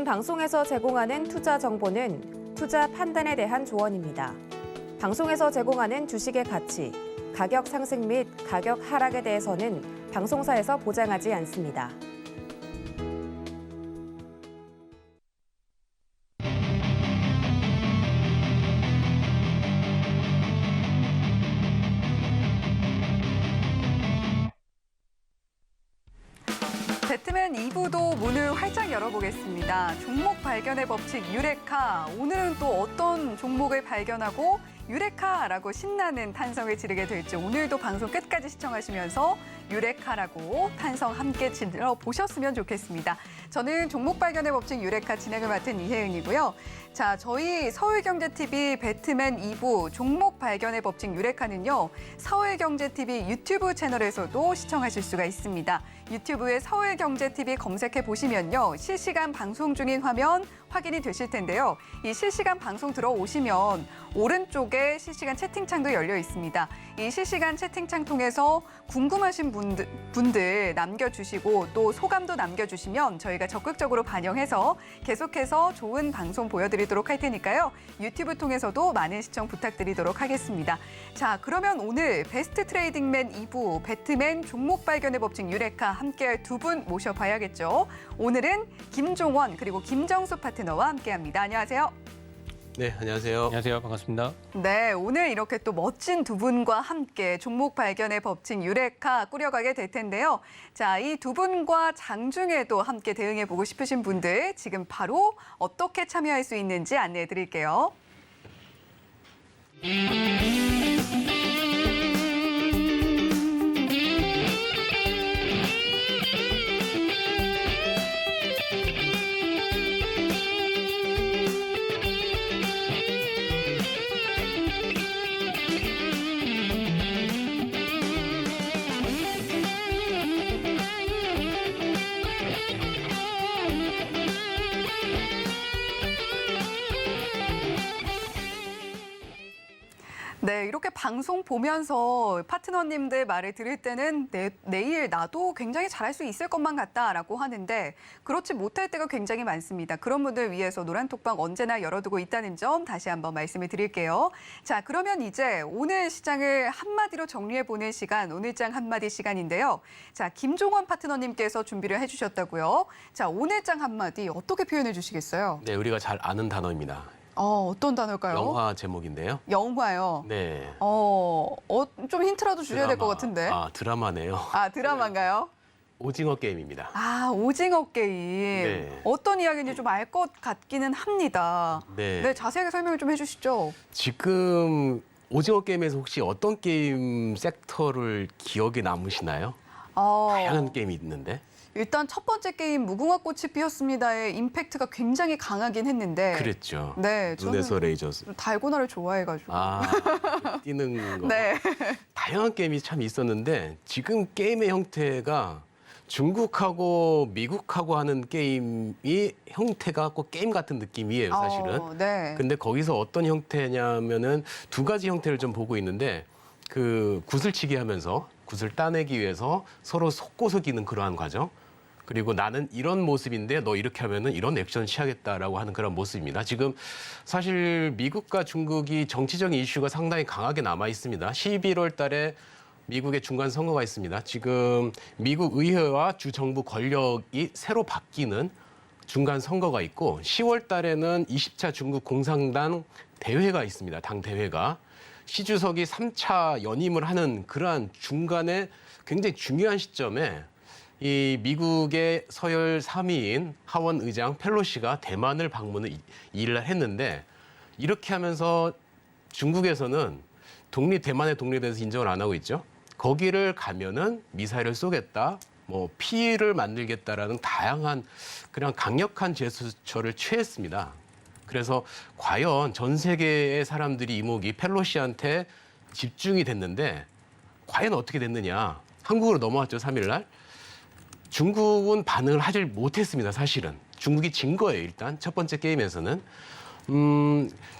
본 방송에서 제공하는 투자 정보는 투자 판단에 대한 조언입니다. 방송에서 제공하는 주식의 가치, 가격 상승 및 가격 하락에 대해서는 방송사에서 보장하지 않습니다. 배트맨 2부도 문을 활짝 열어보겠습니다. 종목 발견의 법칙 유레카. 오늘은 또 어떤 종목을 발견하고 유레카라고 신나는 탄성을 지르게 될지 오늘도 방송 끝까지 시청하시면서 유레카라고 탄성 함께 질러보셨으면 좋겠습니다. 저는 종목 발견의 법칙 유레카 진행을 맡은 이혜은이고요. 자, 저희 서울경제TV 배트맨 2부 종목 발견의 법칙 유레카는요. 서울경제TV 유튜브 채널에서도 시청하실 수가 있습니다. 유튜브에 서울경제TV 검색해 보시면요. 실시간 방송 중인 화면 확인이 되실 텐데요. 이 실시간 방송 들어오시면 오른쪽에 실시간 채팅창도 열려 있습니다. 이 실시간 채팅창 통해서 궁금하신 분들 남겨주시고 또 소감도 남겨주시면 저희가 적극적으로 반영해서 계속해서 좋은 방송 보여드리도록 할 테니까요. 유튜브 통해서도 많은 시청 부탁드리도록 하겠습니다. 자, 그러면 오늘 베스트 트레이딩맨 2부 배트맨 종목 발견의 법칙 유레카 함께할 두 분 모셔봐야겠죠. 오늘은 김종원 그리고 김정수 파트너와 함께합니다. 안녕하세요. 네, 안녕하세요. 안녕하세요. 반갑습니다. 네, 오늘 이렇게 또 멋진 두 분과 함께 종목 발견의 법칙 유레카 꾸려가게 될 텐데요. 자, 이 두 분과 장중에도 함께 대응해보고 싶으신 분들 지금 바로 어떻게 참여할 수 있는지 안내해 드릴게요. 네, 이렇게 방송 보면서 파트너님들 말을 들을 때는 내일 나도 굉장히 잘할 수 있을 것만 같다라고 하는데 그렇지 못할 때가 굉장히 많습니다. 그런 분들 위해서 노란톡방 언제나 열어두고 있다는 점 다시 한번 말씀을 드릴게요. 자, 그러면 이제 오늘 시장을 한마디로 정리해보는 시간, 오늘장 한마디 시간인데요. 자, 김종원 파트너님께서 준비를 해주셨다고요. 자, 오늘장 한마디 어떻게 표현해 주시겠어요? 네, 우리가 잘 아는 단어입니다. 어떤 단어일까요? 영화 제목인데요. 영화요? 네. 좀 힌트라도 주셔야 될 것 같은데. 드라마네요. 드라마인가요? 오징어 게임입니다. 오징어 게임. 네. 어떤 이야기인지 좀 알 것 같기는 합니다. 네. 자세하게 설명을 좀 해주시죠. 지금 오징어 게임에서 혹시 어떤 게임 섹터를 기억에 남으시나요? 다양한 게임이 있는데. 일단 첫 번째 게임 무궁화 꽃이 피었습니다의 임팩트가 굉장히 강하긴 했는데. 그랬죠. 네, 눈에서 저는 레이저. 달고나를 좋아해가지고. 뛰는 거. 네. 다양한 게임이 참 있었는데 지금 게임의 형태가 중국하고 미국하고 하는 게임이 형태가 꼭 게임 같은 느낌이에요, 사실은. 네. 근데 거기서 어떤 형태냐면은 두 가지 형태를 좀 보고 있는데 그 구슬치기 하면서 구슬 따내기 위해서 서로 속고 속이는 그러한 과정. 그리고 나는 이런 모습인데 너 이렇게 하면은 이런 액션 취하겠다라고 하는 그런 모습입니다. 지금 사실 미국과 중국이 정치적인 이슈가 상당히 강하게 남아 있습니다. 11월 달에 미국의 중간 선거가 있습니다. 지금 미국 의회와 주정부 권력이 새로 바뀌는 중간 선거가 있고 10월 달에는 20차 중국 공산당 대회가 있습니다. 당 대회가. 시 주석이 3차 연임을 하는 그러한 중간에 굉장히 중요한 시점에 이 미국의 서열 3위인 하원 의장 펠로시가 대만을 방문을 2일 했는데 이렇게 하면서 중국에서는 대만의 독립에 대해서 인정을 안 하고 있죠. 거기를 가면은 미사일을 쏘겠다, 피해를 만들겠다라는 다양한 그냥 강력한 제스처를 취했습니다. 그래서 과연 전 세계의 사람들이 이목이 펠로시한테 집중이 됐는데 과연 어떻게 됐느냐. 한국으로 넘어왔죠, 3일 날. 중국은 반응을 하질 못했습니다, 사실은. 중국이 진 거예요, 일단. 첫 번째 게임에서는.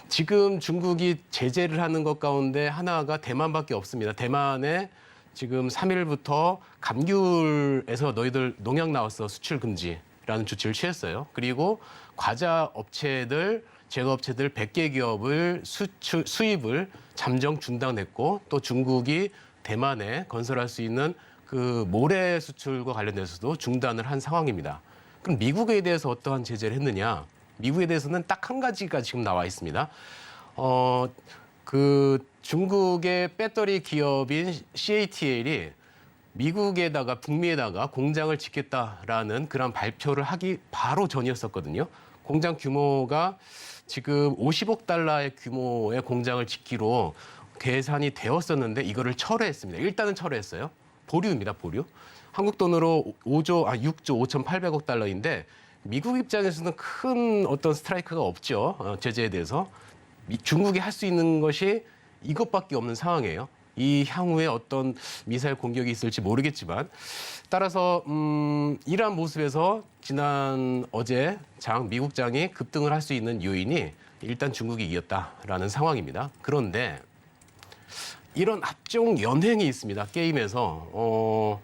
지금 중국이 제재를 하는 것 가운데 하나가 대만밖에 없습니다. 대만에 지금 3일부터 감귤에서 너희들 농약 나왔어, 수출 금지. 라는 조치를 취했어요. 그리고 과자 업체들, 제과업체들 100개 기업을 수입을 잠정 중단했고 또 중국이 대만에 건설할 수 있는 그 모래 수출과 관련돼서도 중단을 한 상황입니다. 그럼 미국에 대해서 어떠한 제재를 했느냐? 미국에 대해서는 딱 한 가지가 지금 나와 있습니다. 그 중국의 배터리 기업인 CATL이 미국에다가 북미에다가 공장을 짓겠다라는 그런 발표를 하기 바로 전이었었거든요. 공장 규모가 지금 50억 달러의 규모의 공장을 짓기로 계산이 되었었는데 이거를 철회했습니다. 일단은 철회했어요. 보류입니다, 보류. 한국 돈으로 6조 5,800억 달러인데 미국 입장에서는 큰 어떤 스트라이크가 없죠. 제재에 대해서. 중국이 할 수 있는 것이 이것밖에 없는 상황이에요. 이 향후에 어떤 미사일 공격이 있을지 모르겠지만 따라서 이러한 모습에서 지난 어제 미국장이 급등을 할 수 있는 요인이 일단 중국이 이겼다라는 상황입니다. 그런데 이런 합종 연횡이 있습니다. 게임에서.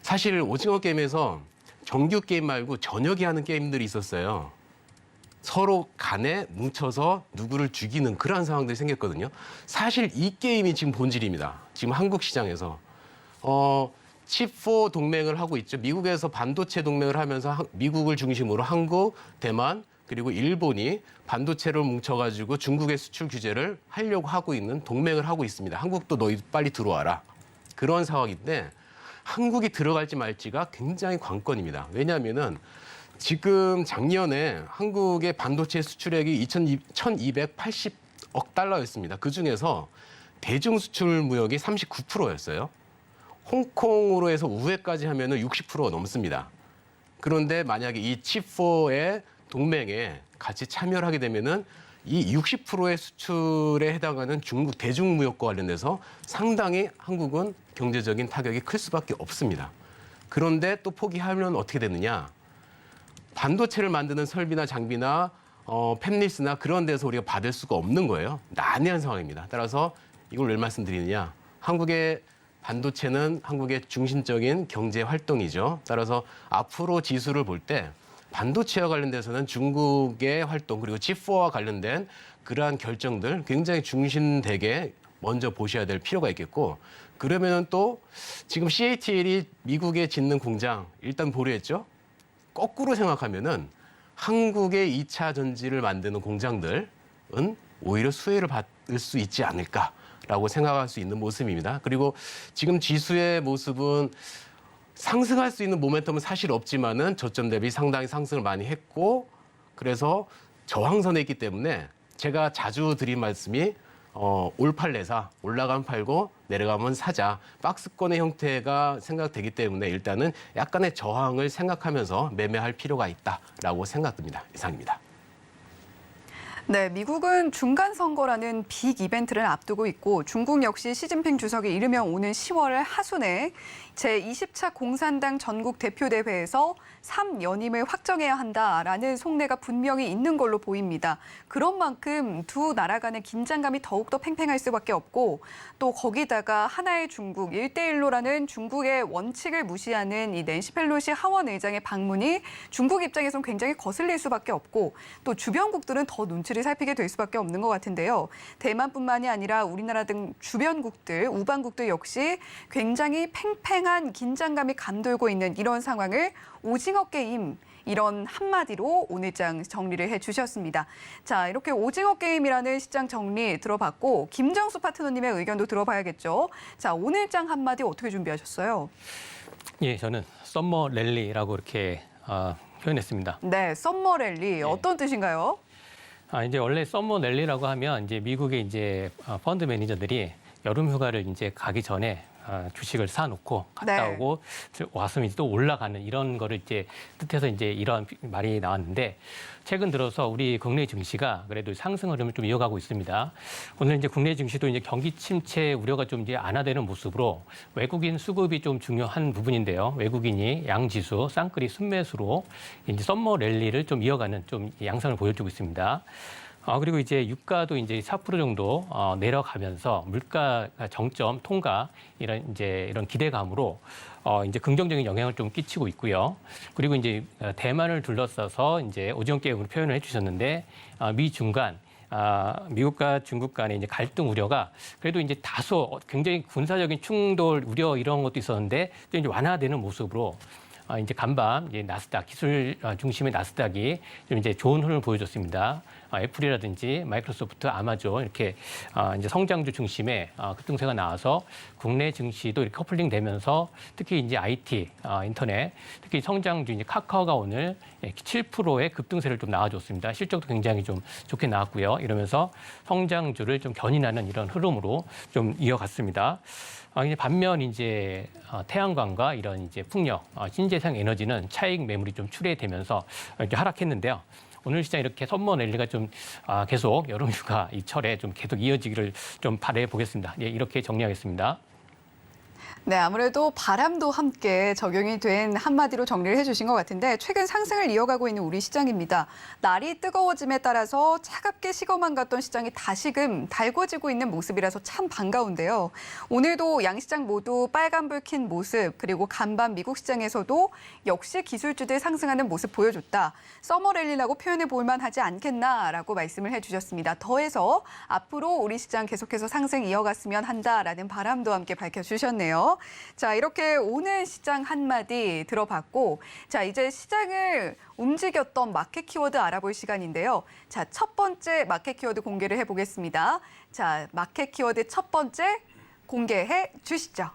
사실 오징어 게임에서 정규 게임 말고 저녁에 하는 게임들이 있었어요. 서로 간에 뭉쳐서 누구를 죽이는 그러한 상황들이 생겼거든요. 사실 이 게임이 지금 본질입니다. 지금 한국 시장에서. 칩4 동맹을 하고 있죠. 미국에서 반도체 동맹을 하면서 미국을 중심으로 한국, 대만, 그리고 일본이 반도체를 뭉쳐가지고 중국의 수출 규제를 하려고 하고 있는 동맹을 하고 있습니다. 한국도 너희 빨리 들어와라. 그런 상황인데 한국이 들어갈지 말지가 굉장히 관건입니다. 왜냐하면은 지금 작년에 한국의 반도체 수출액이 1,280억 달러였습니다. 그중에서 대중 수출 무역이 39%였어요. 홍콩으로 해서 우회까지 하면은 60%가 넘습니다. 그런데 만약에 이 칩4의 동맹에 같이 참여를 하게 되면은 이 60%의 수출에 해당하는 중국 대중무역과 관련돼서 상당히 한국은 경제적인 타격이 클 수밖에 없습니다. 그런데 또 포기하면 어떻게 되느냐? 반도체를 만드는 설비나 장비나 팹리스나 그런 데서 우리가 받을 수가 없는 거예요. 난해한 상황입니다. 따라서 이걸 왜 말씀드리느냐? 한국의 반도체는 한국의 중심적인 경제 활동이죠. 따라서 앞으로 지수를 볼 때 반도체와 관련돼서는 중국의 활동 그리고 칩4와 관련된 그러한 결정들 굉장히 중심되게 먼저 보셔야 될 필요가 있겠고 그러면은 또 지금 CATL이 미국에 짓는 공장 일단 보류했죠. 거꾸로 생각하면은 한국의 2차 전지를 만드는 공장들은 오히려 수혜를 받을 수 있지 않을까라고 생각할 수 있는 모습입니다. 그리고 지금 지수의 모습은 상승할 수 있는 모멘텀은 사실 없지만은 저점 대비 상당히 상승을 많이 했고 그래서 저항선에 있기 때문에 제가 자주 드린 말씀이 올팔내사 올라가면 팔고 내려가면 사자 박스권의 형태가 생각되기 때문에 일단은 약간의 저항을 생각하면서 매매할 필요가 있다라고 생각됩니다. 이상입니다. 네, 미국은 중간선거라는 빅 이벤트를 앞두고 있고 중국 역시 시진핑 주석이 이르면 오는 10월 하순에 제20차 공산당 전국 대표대회에서 3연임을 확정해야 한다라는 속내가 분명히 있는 걸로 보입니다. 그런 만큼 두 나라 간의 긴장감이 더욱더 팽팽할 수밖에 없고 또 거기다가 하나의 중국 1대1로라는 중국의 원칙을 무시하는 이 낸시 펠로시 하원 의장의 방문이 중국 입장에서는 굉장히 거슬릴 수밖에 없고 또 주변국들은 더 눈치를 살피게 될 수밖에 없는 것 같은데요. 대만뿐만이 아니라 우리나라 등 주변국들, 우방국들 역시 굉장히 팽팽한 긴장감이 감돌고 있는 이런 상황을 오징어 게임 이런 한마디로 오늘장 정리를 해주셨습니다. 자, 이렇게 오징어 게임이라는 시장 정리 들어봤고 김정수 파트너님의 의견도 들어봐야겠죠. 자, 오늘장 한마디 어떻게 준비하셨어요? 예, 저는 썸머 랠리라고 이렇게 표현했습니다. 네, 썸머 랠리 어떤 뜻인가요? 이제 원래 썸머 랠리라고 하면 이제 미국의 이제 펀드 매니저들이 여름 휴가를 이제 가기 전에 주식을 사놓고 갔다 네. 오고 왔으면 이제 또 올라가는 이런 거를 이제 뜻해서 이제 이런 말이 나왔는데 최근 들어서 우리 국내 증시가 그래도 상승 흐름을 좀 이어가고 있습니다. 오늘 이제 국내 증시도 이제 경기 침체 우려가 좀 이제 완화되는 모습으로 외국인 수급이 좀 중요한 부분인데요. 외국인이 양지수, 쌍끌이 순매수로 이제 썸머 랠리를 좀 이어가는 좀 양상을 보여주고 있습니다. 그리고 이제 유가도 이제 4% 정도 내려가면서 물가 정점 통과 이런 기대감으로 이제 긍정적인 영향을 좀 끼치고 있고요. 그리고 이제 대만을 둘러싸서 이제 오징어 게임으로 표현을 해주셨는데 미중 간 미국과 중국 간의 이제 갈등 우려가 그래도 이제 다소 굉장히 군사적인 충돌 우려 이런 것도 있었는데 또 이제 완화되는 모습으로 이제 간밤 이제 나스닥 기술 중심의 나스닥이 좀 이제 좋은 흐름을 보여줬습니다. 애플이라든지 마이크로소프트, 아마존 이렇게 이제 성장주 중심의 급등세가 나와서 국내 증시도 이렇게 커플링 되면서 특히 이제 IT, 인터넷, 특히 성장주 이제 카카오가 오늘 7%의 급등세를 좀 나와줬습니다. 실적도 굉장히 좀 좋게 나왔고요. 이러면서 성장주를 좀 견인하는 이런 흐름으로 좀 이어갔습니다. 이제 반면 이제 태양광과 이런 이제 풍력, 신재생 에너지는 차익 매물이 좀 출회되면서 이렇게 하락했는데요. 오늘 시장 이렇게 선모 랠리가 좀 계속 여름휴가 이 철에 좀 계속 이어지기를 좀 바라해 보겠습니다. 예, 이렇게 정리하겠습니다. 네, 아무래도 바람도 함께 적용이 된 한마디로 정리를 해주신 것 같은데 최근 상승을 이어가고 있는 우리 시장입니다. 날이 뜨거워짐에 따라서 차갑게 식어만 갔던 시장이 다시금 달궈지고 있는 모습이라서 참 반가운데요. 오늘도 양시장 모두 빨간불 킨 모습 그리고 간밤 미국 시장에서도 역시 기술주들 상승하는 모습 보여줬다. 서머 랠리라고 표현해 볼 만하지 않겠나라고 말씀을 해주셨습니다. 더해서 앞으로 우리 시장 계속해서 상승 이어갔으면 한다라는 바람도 함께 밝혀주셨네요. 자, 이렇게 오늘 시장 한마디 들어봤고, 자, 이제 시장을 움직였던 마켓 키워드 알아볼 시간인데요. 자, 첫 번째 마켓 키워드 공개를 해보겠습니다. 자, 마켓 키워드 첫 번째 공개해 주시죠.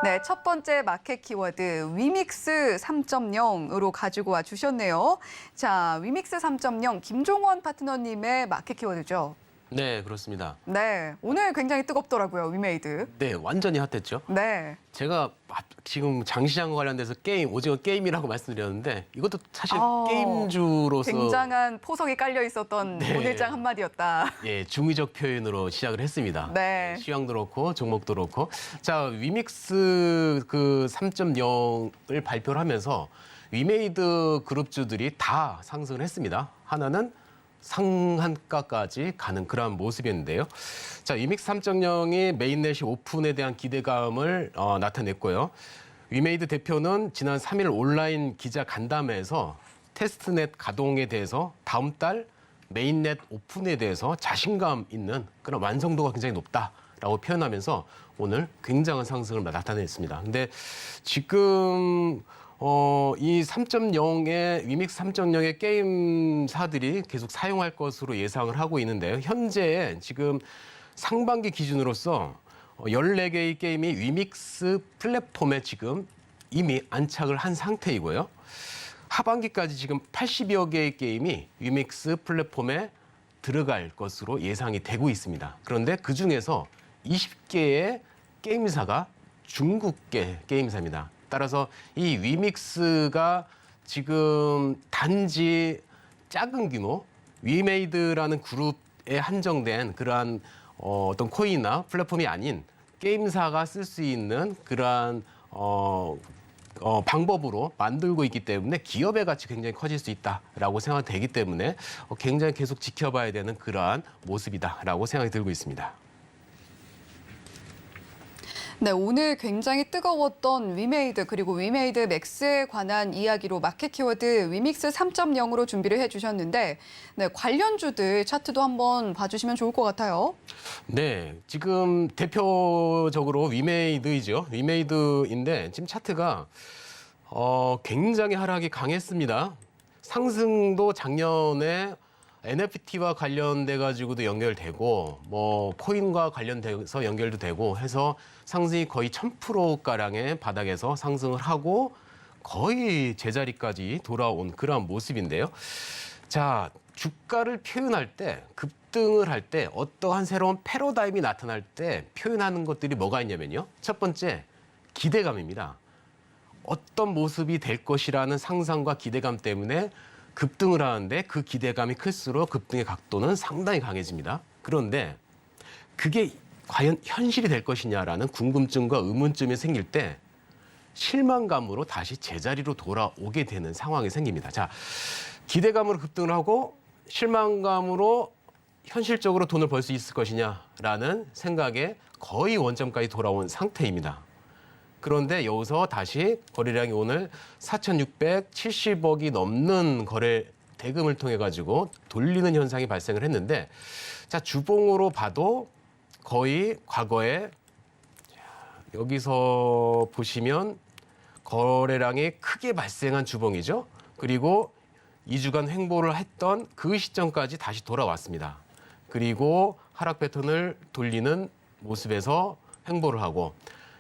네, 첫 번째 마켓 키워드 위믹스 3.0으로 가지고 와 주셨네요. 자, 위믹스 3.0 김종원 파트너님의 마켓 키워드죠. 네, 그렇습니다. 네, 오늘 굉장히 뜨겁더라고요, 위메이드. 네, 완전히 핫했죠. 네. 제가 지금 장시장과 관련돼서 오징어 게임이라고 말씀드렸는데 이것도 사실 아, 게임주로서 굉장한 포석이 깔려 있었던 네. 오늘장 한마디였다. 예, 중의적 표현으로 시작을 했습니다. 네. 시황도 그렇고 종목도 그렇고. 자, 위믹스 그 3.0을 발표를 하면서 위메이드 그룹주들이 다 상승을 했습니다. 하나는 상한가까지 가는 그런 모습이었는데요. 자, 위믹스 3.0이 메인넷이 오픈에 대한 기대감을 나타냈고요. 위메이드 대표는 지난 3일 온라인 기자 간담회에서 테스트넷 가동에 대해서 다음 달 메인넷 오픈에 대해서 자신감 있는 그런 완성도가 굉장히 높다라고 표현하면서 오늘 굉장한 상승을 나타냈습니다. 근데 지금 이 3.0의 위믹스 3.0의 게임사들이 계속 사용할 것으로 예상을 하고 있는데요. 현재 지금 상반기 기준으로서 14개의 게임이 위믹스 플랫폼에 지금 이미 안착을 한 상태이고요. 하반기까지 지금 80여 개의 게임이 위믹스 플랫폼에 들어갈 것으로 예상이 되고 있습니다. 그런데 그중에서 20개의 게임사가 중국계 게임사입니다. 따라서 이 위믹스가 지금 단지 작은 규모 위메이드라는 그룹에 한정된 그러한 어떤 코인이나 플랫폼이 아닌 게임사가 쓸 수 있는 그러한 방법으로 만들고 있기 때문에 기업의 가치 굉장히 커질 수 있다라고 생각되기 때문에 굉장히 계속 지켜봐야 되는 그러한 모습이다라고 생각이 들고 있습니다. 네, 오늘 굉장히 뜨거웠던 위메이드 그리고 위메이드 맥스에 관한 이야기로 마켓 키워드 위믹스 3.0으로 준비를 해주셨는데 네, 관련주들 차트도 한번 봐주시면 좋을 것 같아요. 네, 지금 대표적으로 위메이드이죠. 위메이드인데 지금 차트가 굉장히 하락이 강했습니다. 상승도 작년에 NFT와 관련돼 가지고도 연결되고 뭐 코인과 관련돼서 연결도 되고 해서 상승이 거의 1000%가량의 바닥에서 상승을 하고 거의 제자리까지 돌아온 그런 모습인데요. 자, 주가를 표현할 때 급등을 할 때 어떠한 새로운 패러다임이 나타날 때 표현하는 것들이 뭐가 있냐면요. 첫 번째, 기대감입니다. 어떤 모습이 될 것이라는 상상과 기대감 때문에 급등을 하는데 그 기대감이 클수록 급등의 각도는 상당히 강해집니다. 그런데 그게 과연 현실이 될 것이냐라는 궁금증과 의문점이 생길 때 실망감으로 다시 제자리로 돌아오게 되는 상황이 생깁니다. 자, 기대감으로 급등을 하고 실망감으로 현실적으로 돈을 벌 수 있을 것이냐라는 생각에 거의 원점까지 돌아온 상태입니다. 그런데 여기서 다시 거래량이 오늘 4,670억이 넘는 거래 대금을 통해 가지고 돌리는 현상이 발생을 했는데, 자, 주봉으로 봐도 거의 과거에 여기서 보시면 거래량이 크게 발생한 주봉이죠. 그리고 2주간 횡보를 했던 그 시점까지 다시 돌아왔습니다. 그리고 하락 패턴을 돌리는 모습에서 횡보를 하고,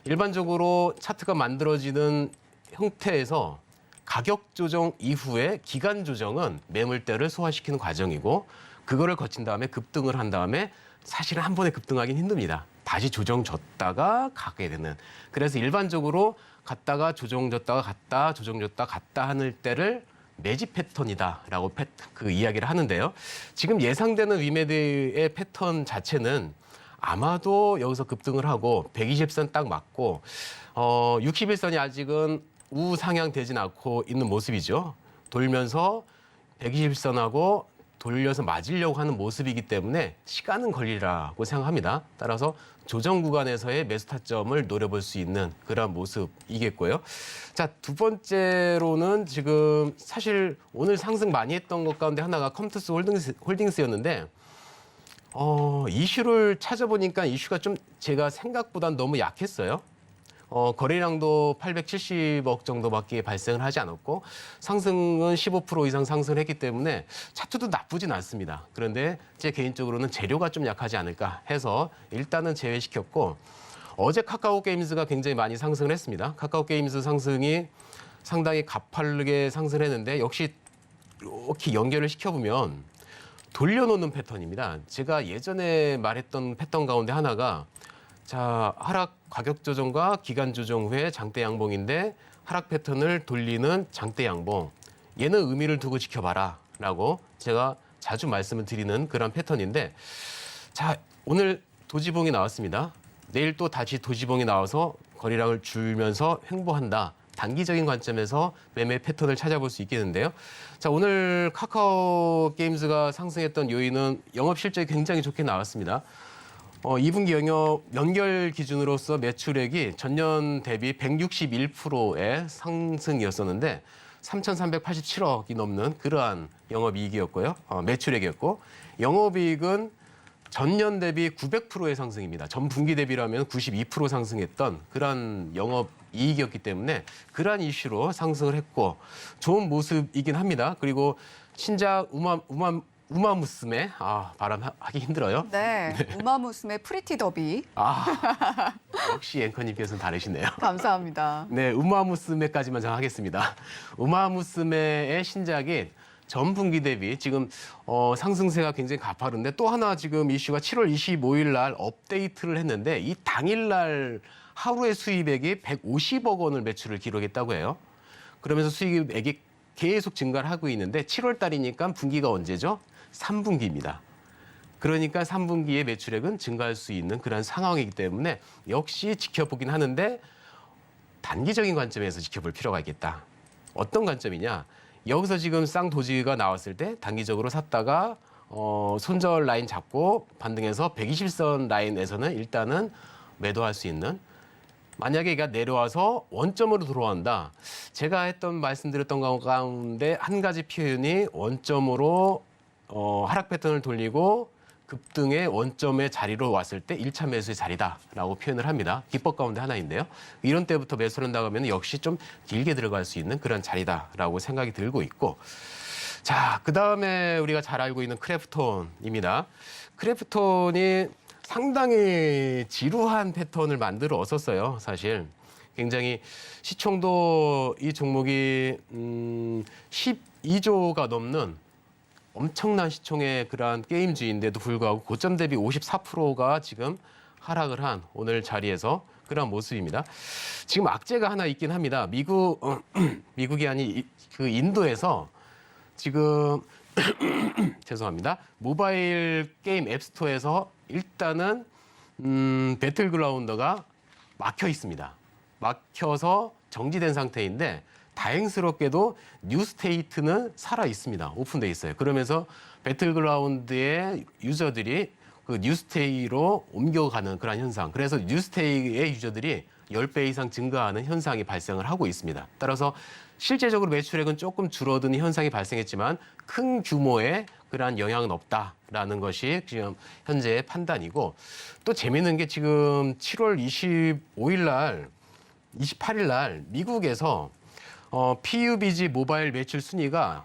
일반적으로 차트가 만들어지는 형태에서 가격 조정 이후에 기간 조정은 매물대를 소화시키는 과정이고, 그거를 거친 다음에 급등을 한 다음에 사실은 한 번에 급등하긴 힘듭니다. 다시 조정졌다가 가게 되는. 그래서 일반적으로 갔다가 조정졌다가 갔다, 조정졌다 갔다 하는 때를 매집 패턴이다라고 그 이야기를 하는데요. 지금 예상되는 위메드의 패턴 자체는 아마도 여기서 급등을 하고 120선 딱 맞고 61선이 아직은 우상향 되진 않고 있는 모습이죠. 돌면서 120선하고 돌려서 맞으려고 하는 모습이기 때문에 시간은 걸리라고 생각합니다. 따라서 조정 구간에서의 매수 타점을 노려볼 수 있는 그런 모습이겠고요. 자, 두 번째로는 지금 사실 오늘 상승 많이 했던 것 가운데 하나가 컴투스 홀딩스였는데 이슈를 찾아보니까 이슈가 좀 제가 생각보단 너무 약했어요. 거래량도 870억 정도밖에 발생을 하지 않았고 상승은 15% 이상 상승을 했기 때문에 차트도 나쁘진 않습니다. 그런데 제 개인적으로는 재료가 좀 약하지 않을까 해서 일단은 제외시켰고, 어제 카카오 게임즈가 굉장히 많이 상승을 했습니다. 카카오 게임즈 상승이 상당히 가파르게 상승을 했는데 역시 이렇게 연결을 시켜보면 돌려놓는 패턴입니다. 제가 예전에 말했던 패턴 가운데 하나가, 자, 하락 가격 조정과 기간 조정 후에 장대 양봉인데 하락 패턴을 돌리는 장대 양봉. 얘는 의미를 두고 지켜봐라 라고 제가 자주 말씀을 드리는 그런 패턴인데, 자, 오늘 도지봉이 나왔습니다. 내일 또 다시 도지봉이 나와서 거래량을 줄면서 횡보한다. 단기적인 관점에서 매매 패턴을 찾아볼 수 있겠는데요. 자, 오늘 카카오 게임즈가 상승했던 요인은 영업 실적이 굉장히 좋게 나왔습니다. 2분기 영업 연결 기준으로서 매출액이 전년 대비 161%의 상승이었었는데 3,387억이 넘는 그러한 영업이익이었고요. 매출액이었고, 영업이익은 전년 대비 900%의 상승입니다. 전 분기 대비라면 92% 상승했던 그러한 영업이익이었기 때문에 그러한 이슈로 상승을 했고 좋은 모습이긴 합니다. 그리고 신작 우마무스메, 발음 하기 힘들어요. 네, 우마무스메 프리티 더비. 역시 앵커님께서는 다르시네요. 감사합니다. 네, 우마무스메까지만 정하겠습니다. 우마무스메의 신작이 전 분기 대비 지금 상승세가 굉장히 가파른데, 또 하나 지금 이슈가 7월 25일 날 업데이트를 했는데 이 당일 날 하루의 수입액이 150억 원을 매출을 기록했다고 해요. 그러면서 수익액이 계속 증가를 하고 있는데 7월 달이니까 분기가 언제죠? 3분기입니다. 그러니까 3분기의 매출액은 증가할 수 있는 그런 상황이기 때문에 역시 지켜보긴 하는데 단기적인 관점에서 지켜볼 필요가 있겠다. 어떤 관점이냐? 여기서 지금 쌍도지가 나왔을 때 단기적으로 샀다가 손절 라인 잡고 반등해서 120선 라인에서는 일단은 매도할 수 있는, 만약에 얘가 내려와서 원점으로 들어온다. 제가 말씀드렸던 가운데 한 가지 표현이 원점으로 하락 패턴을 돌리고 급등의 원점의 자리로 왔을 때 1차 매수의 자리다라고 표현을 합니다. 기법 가운데 하나인데요. 이런 때부터 매수를 한다고 하면 역시 좀 길게 들어갈 수 있는 그런 자리다라고 생각이 들고 있고, 자, 그다음에 우리가 잘 알고 있는 크래프톤입니다. 크래프톤이 상당히 지루한 패턴을 만들어 왔었어요. 사실 굉장히 시총도 이 종목이 12조가 넘는 엄청난 시총의 그러한 게임주인데도 불구하고 고점 대비 54%가 지금 하락을 한 오늘 자리에서 그런 모습입니다. 지금 악재가 하나 있긴 합니다. 미국이 아닌 그 인도에서 지금 죄송합니다. 모바일 게임 앱스토어에서 일단은 배틀그라운드가 막혀 있습니다. 막혀서 정지된 상태인데 다행스럽게도 뉴스테이트는 살아 있습니다. 오픈돼 있어요. 그러면서 배틀그라운드의 유저들이 그 뉴스테이로 옮겨가는 그런 현상. 그래서 뉴스테이의 유저들이 10배 이상 증가하는 현상이 발생을 하고 있습니다. 따라서 실제적으로 매출액은 조금 줄어드는 현상이 발생했지만 큰 규모의 그러한 영향은 없다라는 것이 지금 현재의 판단이고, 또 재미있는 게 지금 7월 25일 날, 28일 날 미국에서 PUBG 모바일 매출 순위가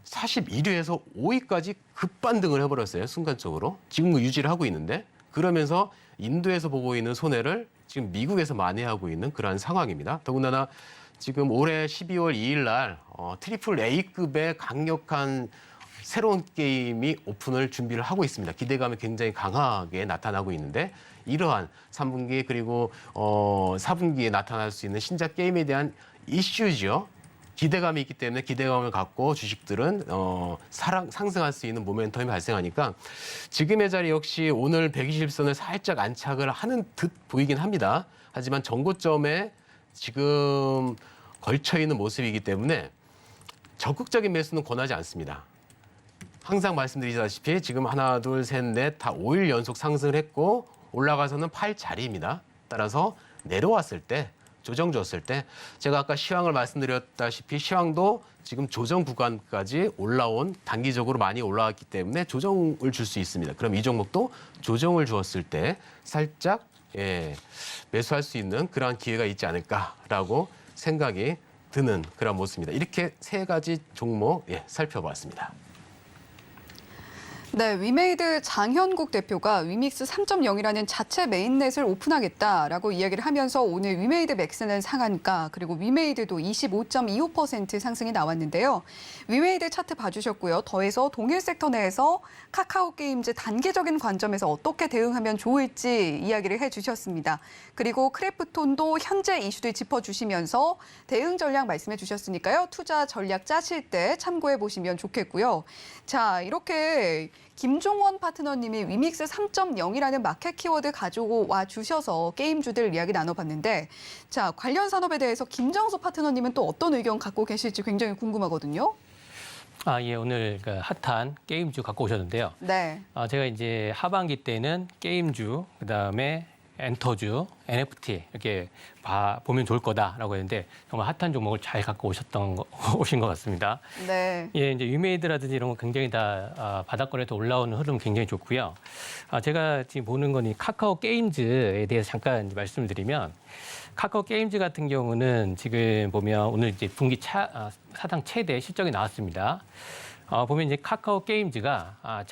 41위에서 5위까지 급반등을 해버렸어요. 순간적으로. 지금 유지를 하고 있는데, 그러면서 인도에서 보고 있는 손해를 지금 미국에서 만회하고 있는 그러한 상황입니다. 더군다나 지금 올해 12월 2일 날 트리플 A급의 강력한 새로운 게임이 오픈을 준비를 하고 있습니다. 기대감이 굉장히 강하게 나타나고 있는데, 이러한 3분기 그리고 4분기에 나타날 수 있는 신작 게임에 대한 이슈죠. 기대감이 있기 때문에 기대감을 갖고 주식들은 상승할 수 있는 모멘텀이 발생하니까 지금의 자리 역시 오늘 120선을 살짝 안착을 하는 듯 보이긴 합니다. 하지만 전고점에 지금 걸쳐 있는 모습이기 때문에 적극적인 매수는 권하지 않습니다. 항상 말씀드리다시피 지금 하나, 둘, 셋, 넷 다 5일 연속 상승을 했고 올라가서는 팔 자리입니다. 따라서 내려왔을 때, 조정 줬을 때, 제가 아까 시황을 말씀드렸다시피 시황도 지금 조정 구간까지 올라온, 단기적으로 많이 올라왔기 때문에 조정을 줄 수 있습니다. 그럼 이 종목도 조정을 주었을 때 살짝 매수할 수 있는 그러한 기회가 있지 않을까라고 생각이 드는 그런 모습입니다. 이렇게 세 가지 종목 살펴봤습니다. 네, 위메이드 장현국 대표가 위믹스 3.0이라는 자체 메인넷을 오픈하겠다라고 이야기를 하면서 오늘 위메이드 맥스는 상한가, 그리고 위메이드도 25.25% 상승이 나왔는데요. 위메이드 차트 봐주셨고요. 더해서 동일 섹터 내에서 카카오 게임즈 단계적인 관점에서 어떻게 대응하면 좋을지 이야기를 해주셨습니다. 그리고 크래프톤도 현재 이슈들 짚어주시면서 대응 전략 말씀해 주셨으니까요. 투자 전략 짜실 때 참고해 보시면 좋겠고요. 자, 이렇게 김종원 파트너님이 위믹스 3.0이라는 마켓 키워드 가지고 와 주셔서 게임주들 이야기 나눠봤는데, 자, 관련 산업에 대해서 김정수 파트너님은 또 어떤 의견 갖고 계실지 굉장히 궁금하거든요. 예, 오늘 그 핫한 게임주 갖고 오셨는데요. 네. 제가 이제 하반기 때는 게임주, 그다음에 엔터주, NFT 이렇게 보면 좋을 거다라고 했는데 정말 핫한 종목을 잘 갖고 오신 것 같습니다. 네. 예, 이제 위메이드라든지 이런 거 굉장히 다 바닥권에서 올라오는 흐름 굉장히 좋고요. 제가 지금 보는 건 이 카카오 게임즈에 대해서 잠깐 이제 말씀드리면, 카카오 게임즈 같은 경우는 지금 보면 오늘 이제 분기 사상 최대 실적이 나왔습니다. 보면 이제 카카오 게임즈가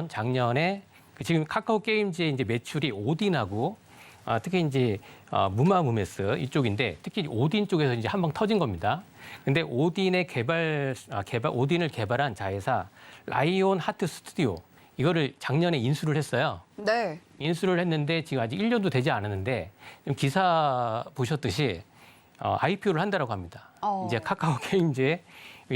작년에 지금 카카오 게임즈의 이제 매출이 오딘하고 특히 이제 무마무메스 이쪽인데, 특히 오딘 쪽에서 이제 한 방 터진 겁니다. 근데 오딘을 개발한 자회사 라이온 하트 스튜디오, 이거를 작년에 인수를 했어요. 네. 인수를 했는데 지금 아직 1년도 되지 않았는데 기사 보셨듯이 IPO를 한다라고 합니다. 이제 카카오 게임즈의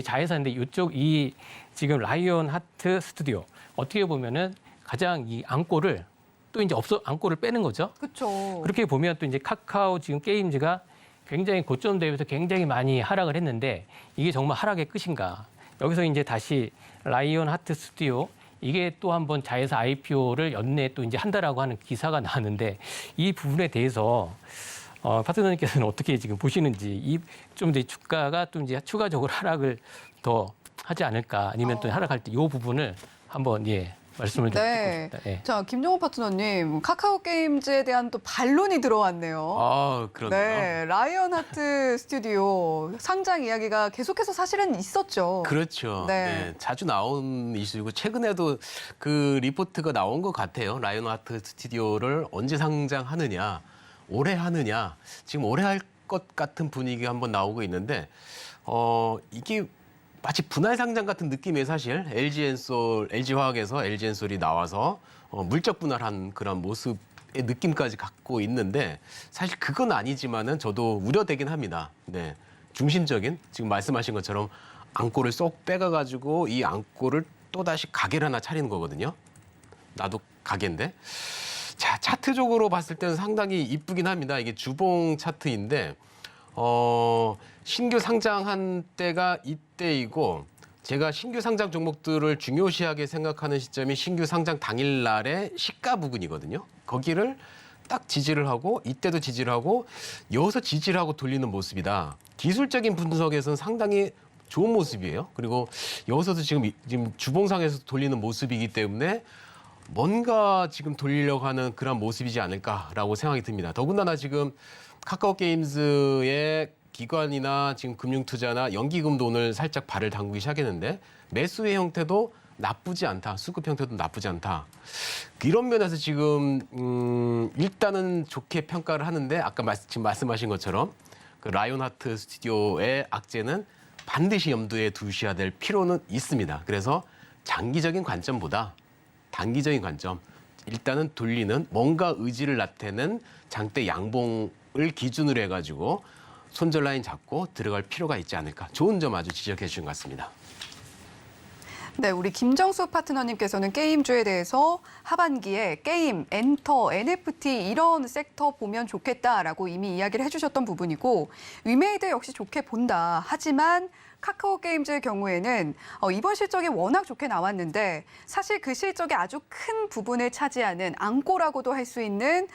자회사인데 이 지금 라이온 하트 스튜디오, 어떻게 보면은 가장 이 안골을 또 이제 안골을 빼는 거죠. 그렇죠. 그렇게 보면 또 이제 카카오 지금 게임즈가 굉장히 고점 대비해서 굉장히 많이 하락을 했는데 이게 정말 하락의 끝인가? 여기서 이제 다시 라이온 하트 스튜디오, 이게 또 한번 자회사 IPO를 연내에 또 이제 한다라고 하는 기사가 나왔는데, 이 부분에 대해서 파트너님께서는 어떻게 지금 보시는지, 좀 이제 주가가 또 이제 추가적으로 하락을 더 하지 않을까, 아니면 또 하락할 때 이 부분을 한번 말씀을 좀 듣고 싶다. 예. 자, 김종원 파트너님, 카카오 게임즈에 대한 또 반론이 들어왔네요. 그러네요. 네, 라이언 하트 스튜디오 상장 이야기가 계속해서 사실은 있었죠. 그렇죠. 네. 네, 자주 나온 이슈이고 최근에도 그 리포트가 나온 것 같아요. 라이온 하트 스튜디오를 언제 상장하느냐, 올해 하느냐. 지금 올해 할 것 같은 분위기가 한번 나오고 있는데 이게 마치 분할 상장 같은 느낌의, 사실 LG화학에서 LG엔솔이 나와서 물적 분할한 그런 모습의 느낌까지 갖고 있는데, 사실 그건 아니지만은 저도 우려되긴 합니다. 네, 중심적인 지금 말씀하신 것처럼 안골을 쏙 빼가가지고 이 안골을 또 다시 가게를 하나 차리는 거거든요. 나도 가게인데. 자, 차트적으로 봤을 때는 상당히 이쁘긴 합니다. 이게 주봉 차트인데 신규 상장한 때가 이때이고, 제가 신규 상장 종목들을 중요시하게 생각하는 시점이 신규 상장 당일날의 시가 부분이거든요. 거기를 딱 지지를 하고 이때도 지지를 하고 여기서 지지를 하고 돌리는 모습이다. 기술적인 분석에서는 상당히 좋은 모습이에요. 그리고 여기서도 지금 주봉상에서 돌리는 모습이기 때문에 뭔가 지금 돌리려고 하는 그런 모습이지 않을까라고 생각이 듭니다. 더군다나 지금 카카오 게임즈의 기관이나 지금 금융투자나 연기금도 오늘 살짝 발을 담그기 시작했는데 매수의 형태도 나쁘지 않다. 수급 형태도 나쁘지 않다. 이런 면에서 지금 일단은 좋게 평가를 하는데 아까 지금 말씀하신 것처럼 그 라이온하트 스튜디오의 악재는 반드시 염두에 두셔야 될 필요는 있습니다. 그래서 장기적인 관점보다 단기적인 관점, 일단은 돌리는 뭔가 의지를 나타내는 장대 양봉을 기준으로 해가지고 손절 라인 잡고 들어갈 필요가 있지 않을까. 좋은 점 아주 지적해 주신 것 같습니다. 네, 우리 김정수 파트너님께서는 게임주에 대해서 하반기에 게임, 엔터, NFT 이런 섹터 보면 좋겠다라고 이미 이야기를 해주셨던 부분이고 위메이드 역시 좋게 본다. 하지만 카카오 게임즈의 경우에는 이번 실적이 워낙 좋게 나왔는데 사실 그 실적의 아주 큰 부분을 차지하는 앙꼬라고도 할 수 있는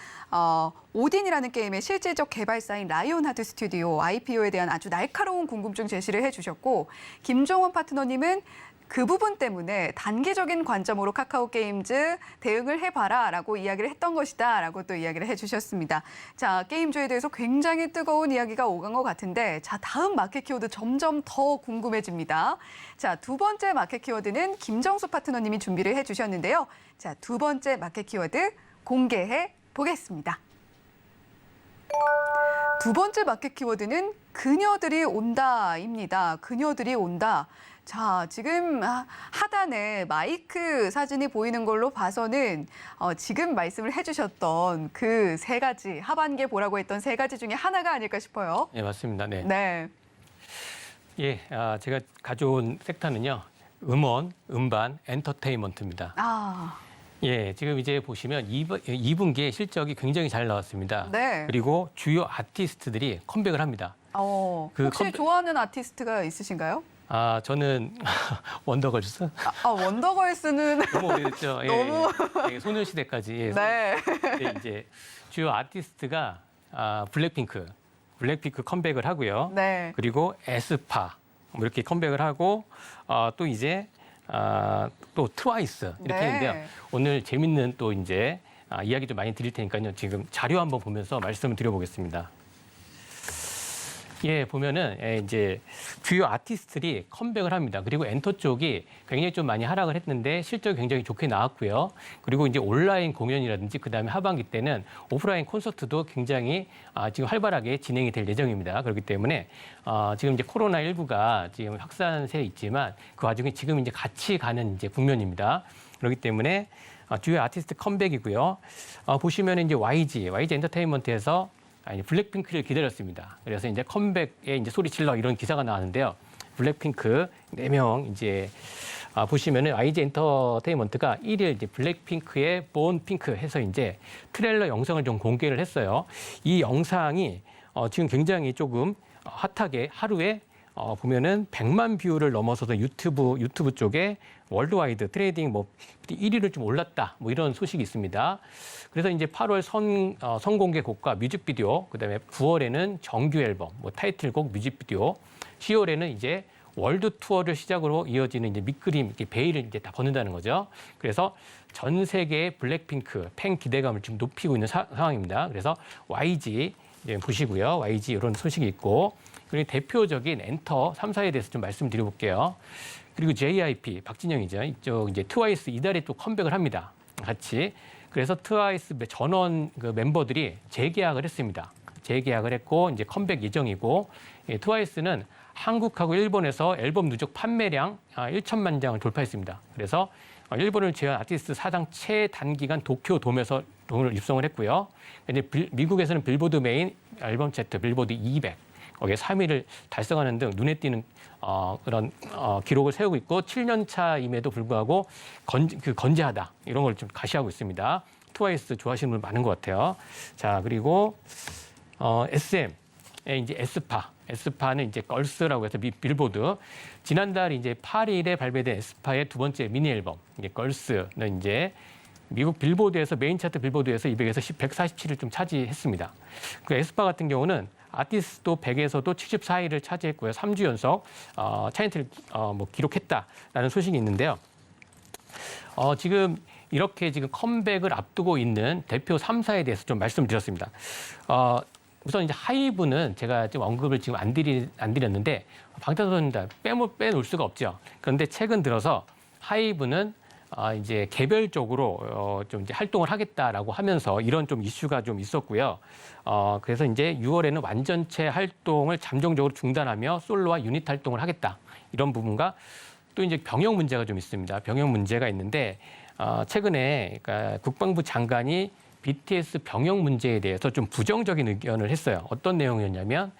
오딘이라는 게임의 실질적 개발사인 라이온하트 스튜디오 IPO에 대한 아주 날카로운 궁금증 제시를 해주셨고 김종원 파트너님은 그 부분 때문에 단기적인 관점으로 카카오 게임즈 대응을 해봐라라고 이야기를 했던 것이다라고 또 이야기를 해주셨습니다. 자, 게임주에 대해서 굉장히 뜨거운 이야기가 오간 것 같은데 자, 다음 마켓 키워드 점점 더 궁금해집니다. 자, 두 번째 마켓 키워드는 김정수 파트너님이 준비를 해주셨는데요. 자, 두 번째 마켓 키워드 공개해 보겠습니다. 두 번째 마켓 키워드는 그녀들이 온다입니다. 그녀들이 온다. 자, 지금 하단에 마이크 사진이 보이는 걸로 봐서는 지금 말씀을 해주셨던 그 세 가지, 하반기에 보라고 했던 세 가지 중에 하나가 아닐까 싶어요. 네, 맞습니다. 네. 네. 예, 제가 가져온 섹터는요. 음원, 음반, 엔터테인먼트입니다. 아, 예, 지금 이제 보시면 2분기에 실적이 굉장히 잘 나왔습니다. 네. 그리고 주요 아티스트들이 컴백을 합니다. 그 혹시 좋아하는 아티스트가 있으신가요? 저는 원더걸스. 원더걸스는 너무 오래됐죠. 예, 너무. 예, 소녀시대까지. 예. 네. 근데 이제 주요 아티스트가 블랙핑크 컴백을 하고요. 네. 그리고 에스파 뭐 이렇게 컴백을 하고 또 이제 또 트와이스 이렇게 네. 했는데요. 오늘 재밌는 또 이제 이야기 좀 많이 드릴 테니까요. 지금 자료 한번 보면서 말씀을 드려보겠습니다. 예, 보면은 이제 주요 아티스트들이 컴백을 합니다. 그리고 엔터 쪽이 굉장히 좀 많이 하락을 했는데 실적이 굉장히 좋게 나왔고요. 그리고 이제 온라인 공연이라든지 그다음에 하반기 때는 오프라인 콘서트도 굉장히 지금 활발하게 진행이 될 예정입니다. 그렇기 때문에 지금 이제 코로나19가 지금 확산세 있지만 그 와중에 지금 이제 같이 가는 이제 국면입니다. 그렇기 때문에 주요 아티스트 컴백이고요. 보시면 이제 YG 엔터테인먼트에서 블랙핑크를 기다렸습니다. 그래서 이제 컴백에 이제 소리 질러 이런 기사가 나왔는데요. 블랙핑크 4명 이제 보시면은 YG 엔터테인먼트가 1일 이제 블랙핑크의 본 핑크 해서 이제 트레일러 영상을 좀 공개를 했어요. 이 영상이 지금 굉장히 조금 핫하게 하루에 보면은 100만 뷰를 넘어서서 유튜브 쪽에 월드와이드 트레이딩 뭐 1위를 좀 올랐다. 뭐 이런 소식이 있습니다. 그래서 이제 8월 선공개 곡과 뮤직비디오, 그다음에 9월에는 정규 앨범, 뭐 타이틀곡 뮤직비디오, 10월에는 이제 월드 투어를 시작으로 이어지는 이제 밑그림, 이렇게 베일을 이제 다 벗는다는 거죠. 그래서 전 세계의 블랙핑크 팬 기대감을 좀 높이고 있는 상황입니다. 그래서 YG 이제 보시고요. YG 이런 소식이 있고, 그리고 대표적인 엔터 3사에 대해서 좀 말씀드려볼게요. 그리고 JYP 박진영이죠. 이쪽 이제 트와이스 이달에 또 컴백을 합니다. 같이. 그래서 트와이스 전원 그 멤버들이 재계약을 했습니다. 재계약을 했고 이제 컴백 예정이고, 트와이스는 한국하고 일본에서 앨범 누적 판매량 1천만 장을 돌파했습니다. 그래서 일본을 제외한 아티스트 사상 최단기간 도쿄 돔에서 돈을 입성을 했고요. 이제 미국에서는 빌보드 메인 앨범 차트 빌보드 200 거기에 3위를 달성하는 등 눈에 띄는 그런 기록을 세우고 있고 7년 차임에도 불구하고 건재하다 이런 걸 좀 가시하고 있습니다. 트와이스 좋아하시는 분 많은 것 같아요. 자, 그리고 SM의 이제 에스파 에스파는 이제 걸스라고 해서 빌보드. 지난달 이제 8일에 발매된 에스파의 두 번째 미니 앨범, 이게 걸스는 이제 미국 빌보드에서 메인 차트 빌보드에서 200에서 147을 좀 차지했습니다. 그 에스파 같은 경우는 아티스트 100에서도 74위를 차지했고요. 3주 연속 차인트를 기록했다라는 소식이 있는데요. 지금 이렇게 지금 컴백을 앞두고 있는 대표 3사에 대해서 좀 말씀드렸습니다. 우선 이제 하이브는 제가 지금 언급을 지금 안 드렸는데 방탄소년단 빼놓을 수가 없죠. 그런데 최근 들어서 하이브는 이제 개별적으로 좀 이제 활동을 하겠다라고 하면서 이런 좀 이슈가 좀 있었고요. 그래서 이제 6월에는 완전체 활동을 잠정적으로 중단하며 솔로와 유닛 활동을 하겠다. 이런 부분과 또 이제 병역 문제가 좀 있습니다. 병역 문제가 있는데 최근에 그러니까 국방부 장관이 BTS 병역 문제에 대해서 좀 부정적인 의견을 했어요. 어떤 내용이었냐면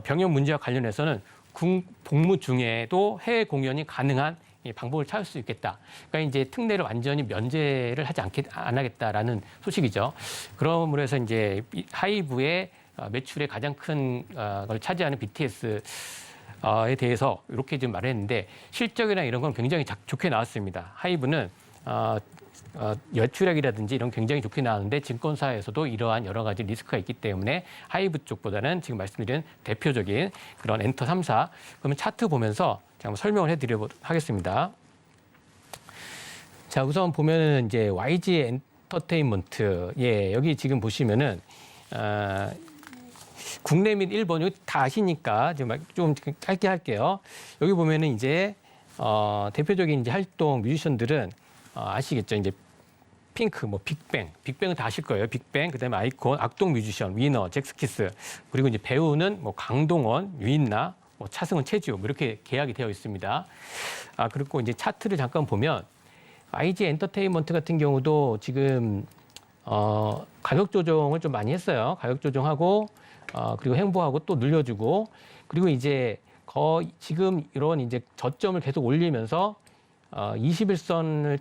병역 문제와 관련해서는 군 복무 중에도 해외 공연이 가능한 이 방법을 찾을 수 있겠다. 그러니까 이제 특례를 완전히 면제를 안 하겠다라는 소식이죠. 그러므로 해서 이제 하이브의 매출의 가장 큰 걸 차지하는 BTS에 대해서 이렇게 좀 말했는데 실적이나 이런 건 굉장히 좋게 나왔습니다. 하이브는 여출액이라든지 이런 굉장히 좋게 나왔는데 증권사에서도 이러한 여러 가지 리스크가 있기 때문에 하이브 쪽보다는 지금 말씀드린 대표적인 그런 엔터 3사. 그러면 차트 보면서 제가 한번 설명을 해드리도록 하겠습니다. 자, 우선 보면은 이제 YG 엔터테인먼트. 예, 여기 지금 보시면은, 국내 및 일본, 여기 다 아시니까 좀 짧게 할게요. 여기 보면은 이제, 대표적인 이제 활동 뮤지션들은 아시겠죠? 이제 핑크, 빅뱅은 다 아실 거예요. 빅뱅, 그다음에 아이콘, 악동 뮤지션, 위너, 잭스키스, 그리고 이제 배우는 강동원, 유인나, 차승원, 최지우 이렇게 계약이 되어 있습니다. 그리고 이제 차트를 잠깐 보면 YG 엔터테인먼트 같은 경우도 지금 가격 조정을 좀 많이 했어요. 가격 조정하고 그리고 행보하고 또 늘려주고 그리고 이제 지금 이런 이제 저점을 계속 올리면서 21선을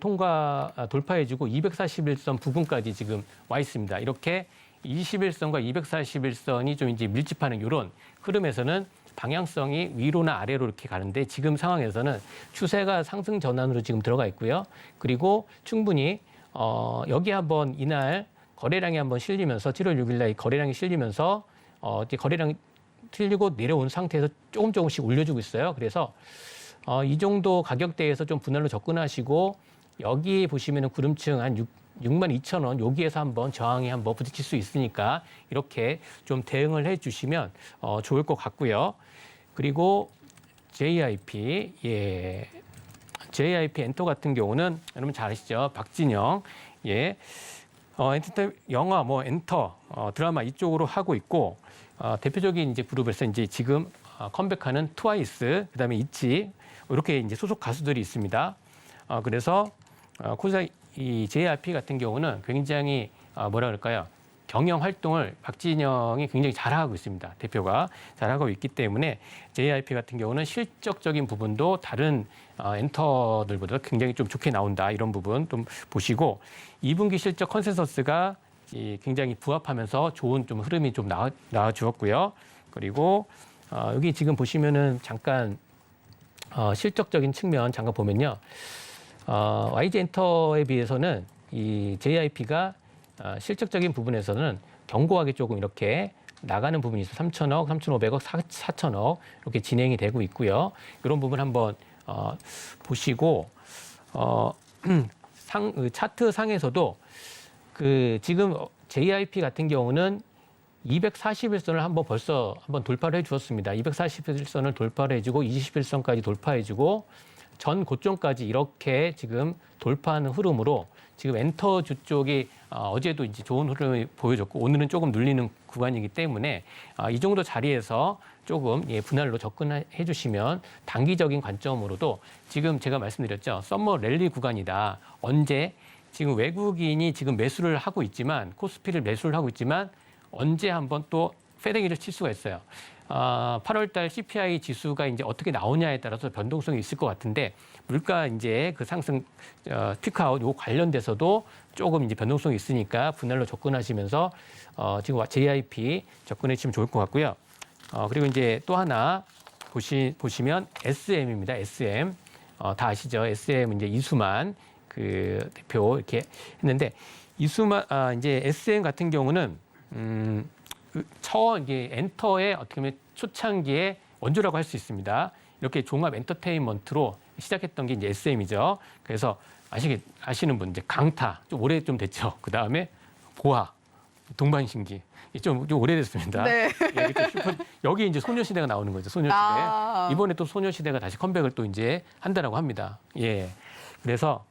돌파해주고 241선 부근까지 지금 와 있습니다. 이렇게 21선과 241선이 좀 이제 밀집하는 이런 흐름에서는 방향성이 위로나 아래로 이렇게 가는데 지금 상황에서는 추세가 상승 전환으로 지금 들어가 있고요. 그리고 충분히 여기 한번 이날 거래량이 한번 실리면서 7월 6일 날 거래량이 실리면서 거래량이 틀리고 내려온 상태에서 조금씩 올려주고 있어요. 그래서 이 정도 가격대에서 좀 분할로 접근하시고 여기 보시면은 구름층 한 62,000원 여기에서 한번 저항이 한번 부딪힐 수 있으니까 이렇게 좀 대응을 해주시면 좋을 것 같고요. 그리고 JYP, 예, JYP 엔터 같은 경우는 여러분 잘 아시죠? 박진영, 예, 영화, 엔터, 드라마 이쪽으로 하고 있고 대표적인 이제 그룹에서 이제 지금 컴백하는 트와이스, 그다음에 있지 이렇게 이제 소속 가수들이 있습니다. 그래서 이 JYP 같은 경우는 굉장히 뭐라 그럴까요? 경영 활동을 박진영이 굉장히 잘하고 있습니다. 대표가 잘하고 있기 때문에 JYP 같은 경우는 실적적인 부분도 다른 엔터들보다 굉장히 좀 좋게 나온다. 이런 부분 좀 보시고 2분기 실적 컨센서스가 굉장히 부합하면서 좋은 좀 흐름이 좀 나와 주었고요. 그리고 여기 지금 보시면은 잠깐 실적적인 측면 잠깐 보면요. YG 엔터에 비해서는 이 JYP가 실적적인 부분에서는 견고하게 조금 이렇게 나가는 부분이 있어요. 3천억, 3,500억, 4천억 이렇게 진행이 되고 있고요. 이런 부분 한번 보시고 차트 상에서도 지금 JYP 같은 경우는 241선을 한번 돌파를 해주었습니다. 241선을 돌파를 해주고 21선까지 돌파해주고 전 고점까지 이렇게 지금 돌파하는 흐름으로 지금 엔터주 쪽이 어제도 이제 좋은 흐름을 보여줬고 오늘은 조금 눌리는 구간이기 때문에 이 정도 자리에서 조금 분할로 접근해 주시면 단기적인 관점으로도 지금 제가 말씀드렸죠. 썸머 랠리 구간이다. 언제 지금 외국인이 지금 매수를 하고 있지만 코스피를 매수를 하고 있지만 언제 한번 또 패대기를 칠 수가 있어요. 8월 달 CPI 지수가 이제 어떻게 나오냐에 따라서 변동성이 있을 것 같은데 물가 이제 그 상승 피크아웃 요 관련돼서도 조금 이제 변동성이 있으니까 분할로 접근하시면서 지금 JYP 접근해 주시면 좋을 것 같고요. 그리고 이제 또 하나 보시면 SM입니다. SM. 다 아시죠? SM 이제 이수만 그 대표 이렇게 했는데 이수만 이제 SM 같은 경우는 이게 엔터의 어떻게 보면 초창기의 원조라고 할 수 있습니다. 이렇게 종합 엔터테인먼트로 시작했던 게 이제 SM이죠. 그래서 아시는 분 이제 강타 좀 오래 좀 됐죠. 그 다음에 보아, 동방신기 좀 오래됐습니다. 네. 예, 여기 이제 소녀시대가 나오는 거죠. 소녀시대. 이번에 또 소녀시대가 다시 컴백을 또 이제 한다라고 합니다. 예. 그래서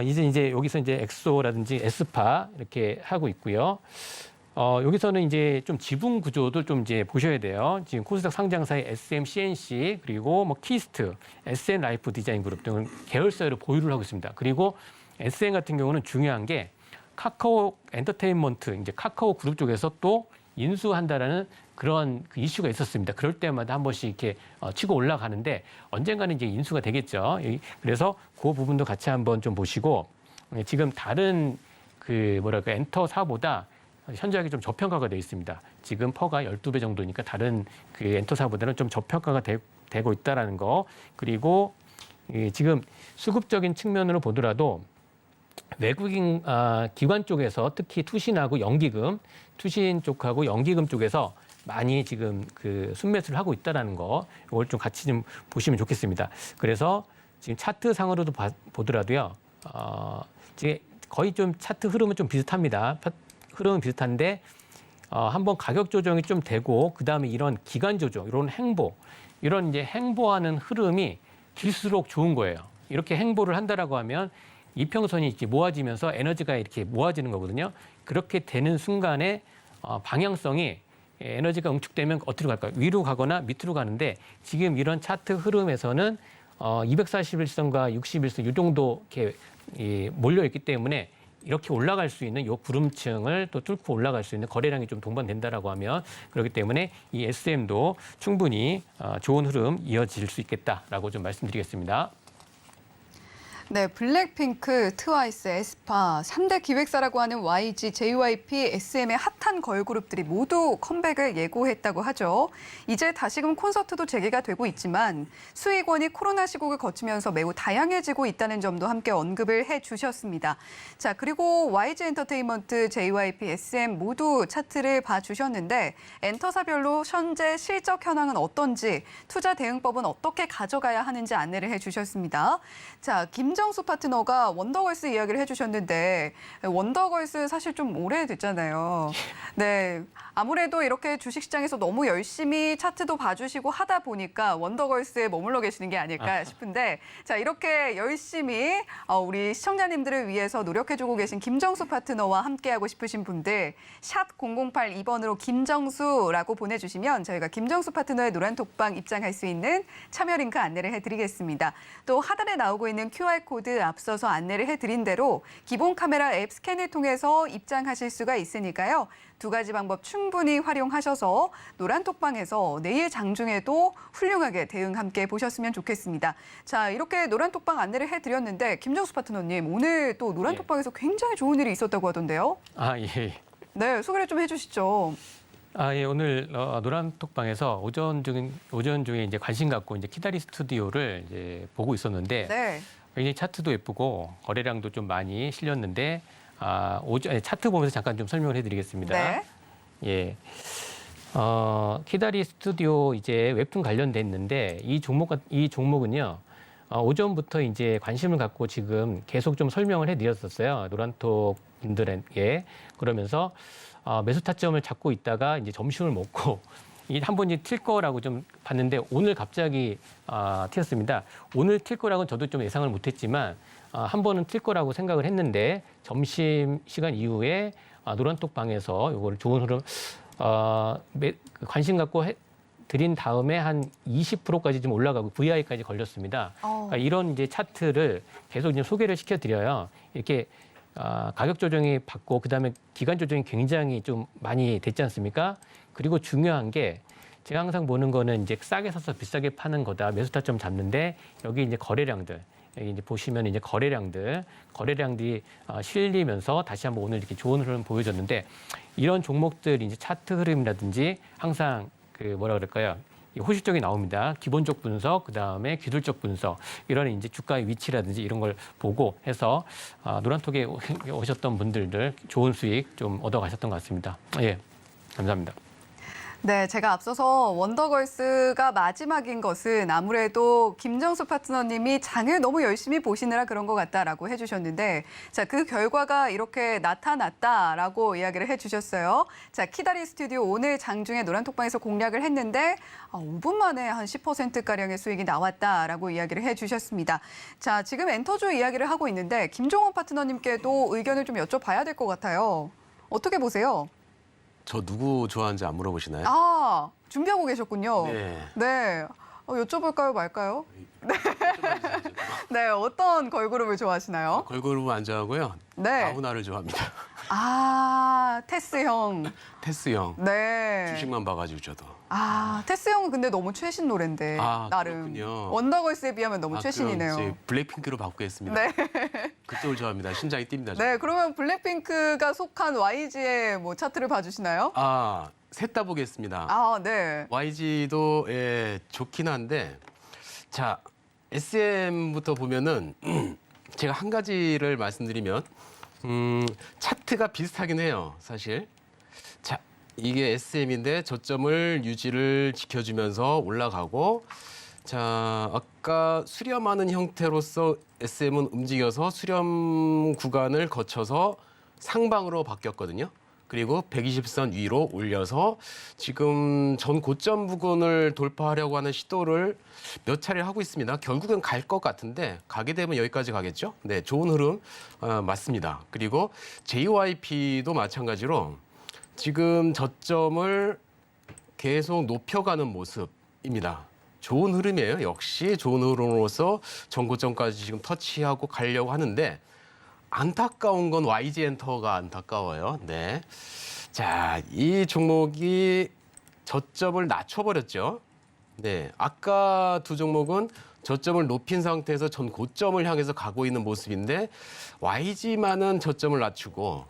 이제 여기서 이제 엑소라든지 에스파 이렇게 하고 있고요. 여기서는 이제 좀 지분 구조도 좀 이제 보셔야 돼요. 지금 코스닥 상장사의 SM, CNC 그리고 뭐 키스트, SN 라이프 디자인 그룹 등은 계열사로 보유를 하고 있습니다. 그리고 SN 같은 경우는 중요한 게 카카오 엔터테인먼트, 이제 카카오 그룹 쪽에서 또 인수한다라는 그런 그 이슈가 있었습니다. 그럴 때마다 한 번씩 이렇게 치고 올라가는데 언젠가는 이제 인수가 되겠죠. 그래서 그 부분도 같이 한번 좀 보시고 지금 다른 그 엔터사보다 현저하게 좀 저평가가 되어 있습니다. 지금 퍼가 12배 정도니까 다른 그 엔터사보다는 좀 저평가가 되고 있다라는 거. 그리고 지금 수급적인 측면으로 보더라도 외국인 기관 쪽에서 특히 투신하고 연기금, 투신 쪽하고 연기금 쪽에서 많이 지금 그 순매수를 하고 있다라는 거, 이걸 좀 같이 좀 보시면 좋겠습니다. 그래서 지금 차트 상으로도 보더라도요, 지금 거의 좀 차트 흐름은 좀 비슷합니다. 흐름은 비슷한데 한번 가격 조정이 좀 되고 그 다음에 이런 기간 조정, 이런 이런 이제 행보하는 흐름이 길수록 좋은 거예요. 이렇게 행보를 한다라고 하면 이평선이 이렇게 모아지면서 에너지가 이렇게 모아지는 거거든요. 그렇게 되는 순간에 방향성이 에너지가 응축되면 어디로 갈까요? 위로 가거나 밑으로 가는데 지금 이런 차트 흐름에서는 241선과 61선 이 정도 이렇게 몰려 있기 때문에 이렇게 올라갈 수 있는 요 구름층을 또 뚫고 올라갈 수 있는 거래량이 좀 동반된다라고 하면 그렇기 때문에 이 SM도 충분히 좋은 흐름 이어질 수 있겠다라고 좀 말씀드리겠습니다. 네, 블랙핑크, 트와이스, 에스파, 3대 기획사라고 하는 YG, JYP, SM의 핫한 걸그룹들이 모두 컴백을 예고했다고 하죠. 이제 다시금 콘서트도 재개가 되고 있지만 수익원이 코로나 시국을 거치면서 매우 다양해지고 있다는 점도 함께 언급을 해주셨습니다. 자, 그리고 YG 엔터테인먼트, JYP, SM 모두 차트를 봐주셨는데 엔터사별로 현재 실적 현황은 어떤지, 투자 대응법은 어떻게 가져가야 하는지 안내를 해주셨습니다. 자, 김정수 파트너가 원더걸스 이야기를 해주셨는데 원더걸스 사실 좀 오래됐잖아요. 네, 아무래도 이렇게 주식시장에서 너무 열심히 차트도 봐주시고 하다 보니까 원더걸스에 머물러 계시는 게 아닐까 싶은데 자, 이렇게 열심히 우리 시청자님들을 위해서 노력해주고 계신 김정수 파트너와 함께하고 싶으신 분들 샵 0082번으로 김정수라고 보내주시면 저희가 김정수 파트너의 노란톡방 입장할 수 있는 참여 링크 안내를 해드리겠습니다. 또 하단에 나오고 있는 QR코드 앞서서 안내를 해드린 대로 기본 카메라 앱 스캔을 통해서 입장하실 수가 있으니까요. 두 가지 방법 충분히 활용하셔서 노란톡방에서 내일 장중에도 훌륭하게 대응 함께 보셨으면 좋겠습니다. 자, 이렇게 노란톡방 안내를 해드렸는데 김정수 파트너님 오늘 또 노란톡방에서 굉장히 좋은 일이 있었다고 하던데요. 예. 네, 소개를 좀 해주시죠. 예, 오늘 노란톡방에서 오전 중에 이제 관심 갖고 이제 키다리 스튜디오를 이제 보고 있었는데 네. 굉장히 차트도 예쁘고 거래량도 좀 많이 실렸는데 차트 보면서 잠깐 좀 설명을 해드리겠습니다. 네. 예. 키다리 스튜디오 이제 웹툰 관련됐는데 이 종목은요. 오전부터 이제 관심을 갖고 지금 계속 좀 설명을 해드렸었어요. 노란톡 분들에게. 그러면서 매수 타점을 잡고 있다가 이제 점심을 먹고 한 번이 튈 거라고 좀 봤는데 오늘 갑자기 튀었습니다. 오늘 튈 거라고는 저도 좀 예상을 못했지만 한 번은 튈 거라고 생각을 했는데 점심 시간 이후에 노란톡방에서 이걸 좋은 흐름 관심 갖고 드린 다음에 한 20%까지 좀 올라가고 VI까지 걸렸습니다. 그러니까 이런 이제 차트를 계속 이제 소개를 시켜드려요. 이렇게 가격 조정이 받고 그다음에 기간 조정이 굉장히 좀 많이 됐지 않습니까? 그리고 중요한 게 제가 항상 보는 거는 이제 싸게 사서 비싸게 파는 거다. 매수 타점 잡는데 여기 이제 거래량들 여기 이제 보시면 이제 거래량들이 실리면서 다시 한번 오늘 이렇게 좋은 흐름 보여줬는데 이런 종목들 이제 차트 흐름이라든지 항상 그 뭐라 그럴까요? 이 호실 쪽이 나옵니다. 기본적 분석, 그 다음에 기술적 분석, 이런 이제 주가의 위치라든지 이런 걸 보고 해서 노란톡에 오셨던 분들들 좋은 수익 좀 얻어가셨던 것 같습니다. 예, 감사합니다. 네, 제가 앞서서 원더걸스가 마지막인 것은 아무래도 김정수 파트너님이 장을 너무 열심히 보시느라 그런 것 같다라고 해주셨는데, 자, 그 결과가 이렇게 나타났다라고 이야기를 해주셨어요. 자, 키다리 스튜디오 오늘 장중에 노란톡방에서 공략을 했는데 5분 만에 한 10%가량의 수익이 나왔다라고 이야기를 해주셨습니다. 자, 지금 엔터주 이야기를 하고 있는데 김종원 파트너님께도 의견을 좀 여쭤봐야 될 것 같아요. 어떻게 보세요? 저 누구 좋아하는지 안 물어보시나요? 아, 준비하고 계셨군요. 네. 네. 여쭤볼까요, 말까요? 네, 어떤 걸그룹을 좋아하시나요? 걸그룹 안 좋아하고요. 네. 아우나를 좋아합니다. 아, 테스 형. 테스 형. 네. 주식만 봐가지고 저도. 아, 테스 형은 근데 너무 최신 노래인데, 아, 나름. 그렇군요. 원더걸스에 비하면 너무 최신이네요. 그럼 이제 블랙핑크로 바꾸겠습니다. 네. 그쪽을 좋아합니다. 심장이 뜁니다. 저. 네, 그러면 블랙핑크가 속한 YG의 뭐 차트를 봐주시나요? 셋 다 보겠습니다. 아, 네. YG도 좋긴 한데, 자, SM부터 보면은 제가 한 가지를 말씀드리면, 차트가 비슷하긴 해요, 사실. 자, 이게 SM인데 저점을 유지를 지켜주면서 올라가고, 자, 아까 수렴하는 형태로서 SM은 움직여서 수렴 구간을 거쳐서 상방으로 바뀌었거든요. 그리고 120선 위로 올려서 지금 전 고점 부근을 돌파하려고 하는 시도를 몇 차례 하고 있습니다. 결국은 갈 것 같은데 가게 되면 여기까지 가겠죠. 네, 좋은 흐름 맞습니다. 그리고 JYP도 마찬가지로 지금 저점을 계속 높여가는 모습입니다. 좋은 흐름이에요. 역시 좋은 흐름으로서 전고점까지 지금 터치하고 가려고 하는데 안타까운 건 YG엔터가 안타까워요. 네. 자, 이 종목이 저점을 낮춰버렸죠. 네. 아까 두 종목은 저점을 높인 상태에서 전 고점을 향해서 가고 있는 모습인데 YG만은 저점을 낮추고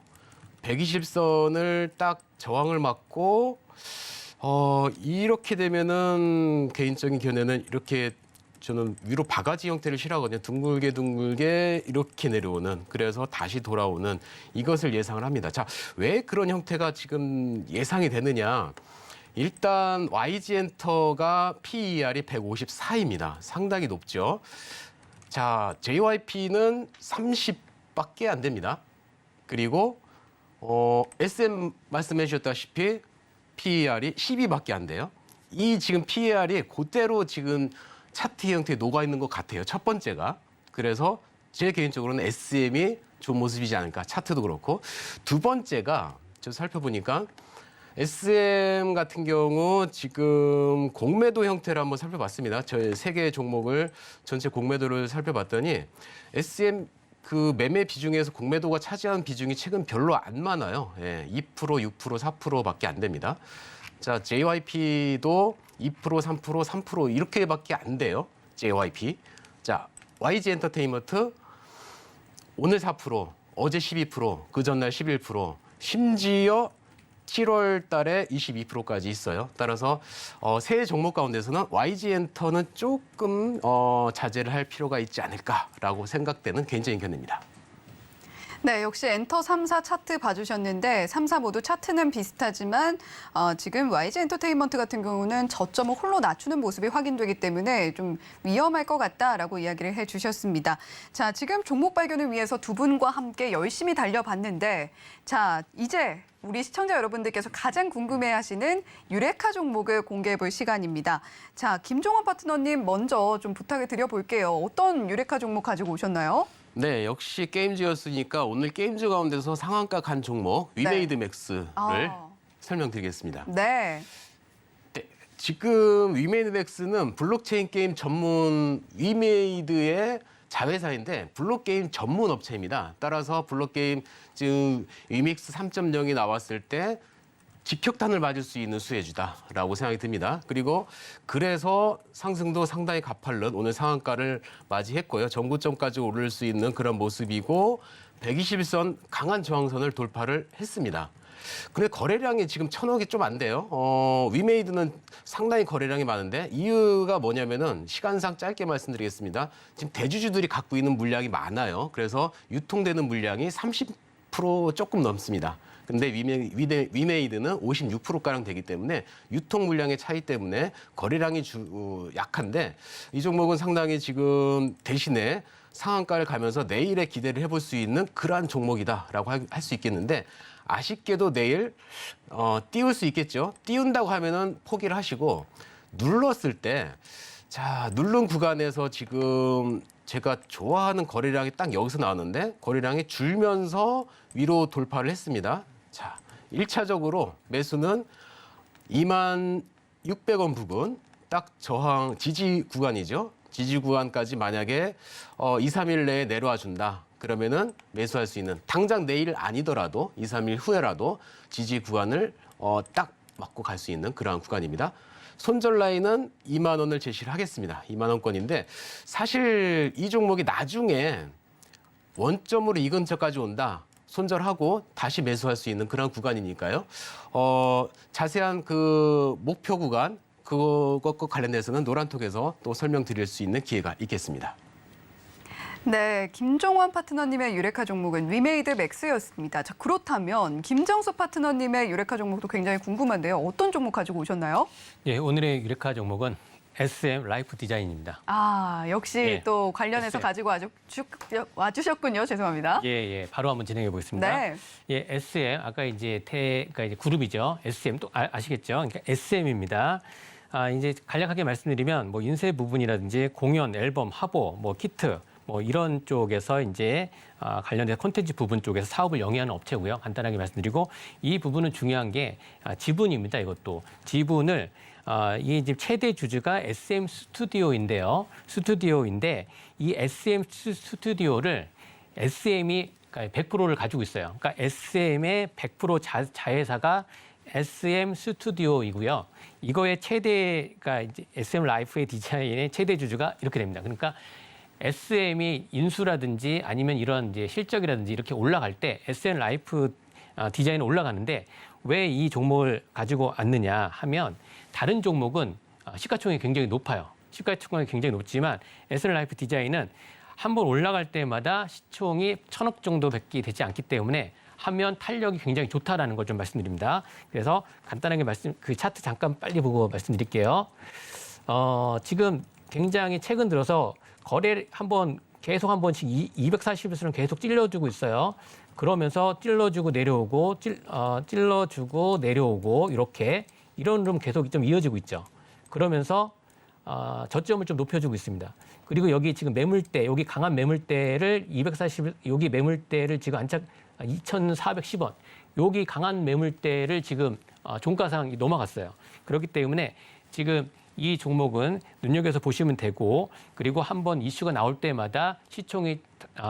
120선을 딱 저항을 맞고 이렇게 되면은 개인적인 견해는 이렇게 저는 위로 바가지 형태를 싫어하거든요. 둥글게 이렇게 내려오는, 그래서 다시 돌아오는 이것을 예상을 합니다. 자, 왜 그런 형태가 지금 예상이 되느냐? 일단 YG엔터가 PER이 154입니다. 상당히 높죠. 자, JYP는 30밖에 안 됩니다. 그리고 SM 말씀해 주셨다시피 PER이 12밖에 안 돼요. 이 지금 PER이 그대로 지금 차트 형태에 녹아 있는 것 같아요. 첫 번째가. 그래서 제 개인적으로는 SM이 좋은 모습이지 않을까. 차트도 그렇고. 두 번째가 저 살펴보니까 SM 같은 경우 지금 공매도 형태를 한번 살펴봤습니다. 저희 세 개의 종목을 전체 공매도를 살펴봤더니 SM 그 매매 비중에서 공매도가 차지하는 비중이 최근 별로 안 많아요. 2%, 6%, 4%밖에 안 됩니다. 자, JYP도 2%, 3%, 3% 이렇게밖에 안 돼요. JYP. 자, YG 엔터테인먼트 오늘 4%, 어제 12%, 그 전날 11%, 심지어 7월 달에 22%까지 있어요. 따라서 세 종목 가운데서는 YG 엔터는 조금 자제를 할 필요가 있지 않을까라고 생각되는 개인적인 견해입니다. 네, 역시 엔터 3사 차트 봐주셨는데 3사 모두 차트는 비슷하지만 지금 YG 엔터테인먼트 같은 경우는 저점을 홀로 낮추는 모습이 확인되기 때문에 좀 위험할 것 같다라고 이야기를 해주셨습니다. 자, 지금 종목 발견을 위해서 두 분과 함께 열심히 달려봤는데 자, 이제 우리 시청자 여러분들께서 가장 궁금해하시는 유레카 종목을 공개해볼 시간입니다. 자, 김종원 파트너님 먼저 좀 부탁을 드려볼게요. 어떤 유레카 종목 가지고 오셨나요? 네, 역시 게임즈였으니까 오늘 게임즈 가운데서 상한가 간 종목 위메이드 맥스를 설명드리겠습니다. 네. 네, 지금 위메이드 맥스는 블록체인 게임 전문 위메이드의 자회사인데 블록게임 전문 업체입니다. 따라서 블록게임 지금 위믹스 3.0이 나왔을 때 직격탄을 맞을 수 있는 수혜주다라고 생각이 듭니다. 그리고 그래서 상승도 상당히 가팔른 오늘 상한가를 맞이했고요. 정고점까지 오를 수 있는 그런 모습이고 121선 강한 저항선을 돌파를 했습니다. 근데 거래량이 지금 1,000억이 좀 안 돼요. 위메이드는 상당히 거래량이 많은데 이유가 뭐냐면은 시간상 짧게 말씀드리겠습니다. 지금 대주주들이 갖고 있는 물량이 많아요. 그래서 유통되는 물량이 30% 조금 넘습니다. 근데 위메이드는 56%가량 되기 때문에 유통 물량의 차이 때문에 거래량이 약한데 이 종목은 상당히 지금 대신에 상한가를 가면서 내일에 기대를 해볼 수 있는 그러한 종목이다라고 할 수 있겠는데 아쉽게도 내일 띄울 수 있겠죠. 띄운다고 하면은 포기를 하시고 눌렀을 때 자, 누른 구간에서 지금 제가 좋아하는 거래량이 딱 여기서 나왔는데 거래량이 줄면서 위로 돌파를 했습니다. 자, 1차적으로 매수는 26,600원 부근 딱 저항 지지 구간이죠. 지지 구간까지 만약에 2, 3일 내에 내려와 준다. 그러면은 매수할 수 있는 당장 내일 아니더라도 2, 3일 후에라도 지지 구간을 딱 맞고 갈 수 있는 그러한 구간입니다. 손절 라인은 2만 원을 제시를 하겠습니다. 2만 원권인데 사실 이 종목이 나중에 원점으로 이 근처까지 온다. 손절하고 다시 매수할 수 있는 그런 구간이니까요. 자세한 그 목표 구간 그것과 관련돼서는 노란톡에서 또 설명드릴 수 있는 기회가 있겠습니다. 네, 김종원 파트너님의 유레카 종목은 위메이드 맥스였습니다. 자, 그렇다면 김정수 파트너님의 유레카 종목도 굉장히 궁금한데요. 어떤 종목 가지고 오셨나요? 예, 오늘의 유레카 종목은 SM 라이프 디자인입니다. 아, 역시 예, 또 관련해서 SM. 가지고 와주셨군요. 죄송합니다. 예, 예, 바로 한번 진행해 보겠습니다. 네. 예, SM 아까 이제 그러니까 이제 그룹이죠. SM 또 아시겠죠? 그러니까 SM입니다. 이제 간략하게 말씀드리면 뭐 인쇄 부분이라든지 공연, 앨범, 화보, 뭐 키트 뭐 이런 쪽에서 이제 관련된 콘텐츠 부분 쪽에서 사업을 영위하는 업체고요. 간단하게 말씀드리고 이 부분은 중요한 게 지분입니다. 이것도 지분을 이게 지금 최대 주주가 SM 스튜디오인데요. 스튜디오인데 이 SM 스튜디오를 SM이 100%를 가지고 있어요. 그러니까 SM의 100% 자회사가 SM 스튜디오이고요. 이거의 최대가 이제 SM 라이프의 디자인의 최대 주주가 이렇게 됩니다. 그러니까 SM이 인수라든지 아니면 이런 이제 실적이라든지 이렇게 올라갈 때 SM 라이프 디자인이 올라가는데 왜 이 종목을 가지고 왔느냐 하면 다른 종목은 시가총액이 굉장히 높아요. 시가총액이 굉장히 높지만 SM 라이프 디자인은 한번 올라갈 때마다 시총이 1,000억 정도밖에 되지 않기 때문에 하면 탄력이 굉장히 좋다라는 걸 좀 말씀드립니다. 그래서 간단하게 그 차트 잠깐 빨리 보고 말씀드릴게요. 지금 굉장히 최근 들어서 거래 계속 한 번씩 240에서는 계속 찔러주고 있어요. 그러면서 찔러주고 내려오고 찔러주고 내려오고 이렇게 이런 흐름 계속 좀 이어지고 있죠. 그러면서 저점을 좀 높여주고 있습니다. 그리고 여기 지금 매물대, 여기 강한 매물대를 240, 여기 매물대를 지금 2,410원, 여기 강한 매물대를 지금 종가상 넘어갔어요. 그렇기 때문에 지금 이 종목은 눈여겨서 보시면 되고 그리고 한번 이슈가 나올 때마다 시총이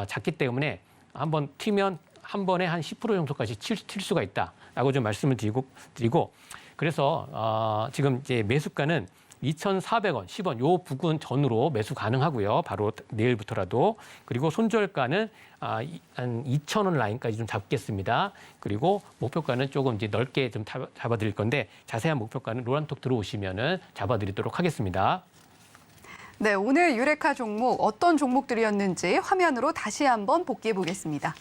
작기 때문에 한번 튀면 한 번에 한 10% 정도까지 칠 수가 있다라고 좀 말씀을 드리고 그래서 지금 이제 매수가는 2,400원, 10원 요 부근 전후로 매수 가능하고요. 바로 내일부터라도. 그리고 손절가는 한 2,000원 라인까지 좀 잡겠습니다. 그리고 목표가는 조금 이제 넓게 좀 잡아드릴 건데 자세한 목표가는 노란톡 들어오시면은 잡아드리도록 하겠습니다. 네, 오늘 유레카 종목 어떤 종목들이었는지 화면으로 다시 한번 복귀해 보겠습니다.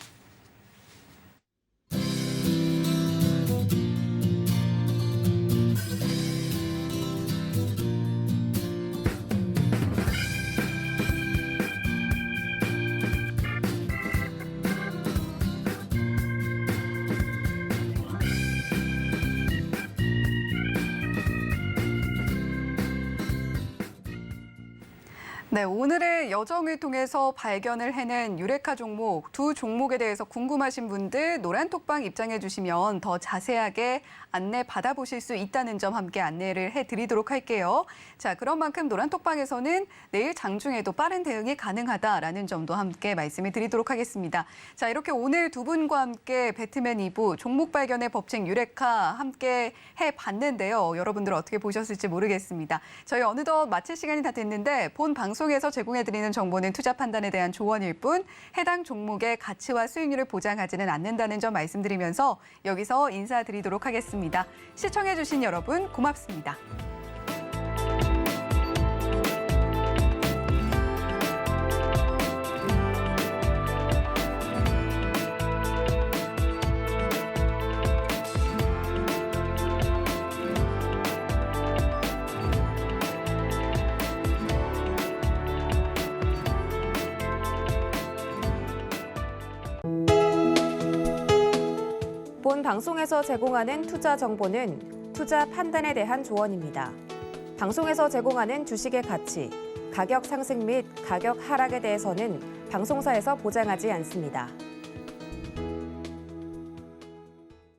네, 오늘의 여정을 통해서 발견을 해낸 유레카 종목, 두 종목에 대해서 궁금하신 분들 노란톡방 입장해 주시면 더 자세하게 안내 받아보실 수 있다는 점 함께 안내를 해드리도록 할게요. 자, 그런 만큼 노란톡방에서는 내일 장중에도 빠른 대응이 가능하다라는 점도 함께 말씀을 드리도록 하겠습니다. 자, 이렇게 오늘 두 분과 함께 배트맨 2부 종목 발견의 법칙 유레카 함께 해봤는데요. 여러분들 어떻게 보셨을지 모르겠습니다. 저희 어느덧 마칠 시간이 다 됐는데 본 방송에서 제공해드리는 정보는 투자 판단에 대한 조언일 뿐 해당 종목의 가치와 수익률을 보장하지는 않는다는 점 말씀드리면서 여기서 인사드리도록 하겠습니다. 시청해주신 여러분 고맙습니다. 본 방송에서 제공하는 투자 정보는 투자 판단에 대한 조언입니다. 방송에서 제공하는 주식의 가치, 가격 상승 및 가격 하락에 대해서는 방송사에서 보장하지 않습니다.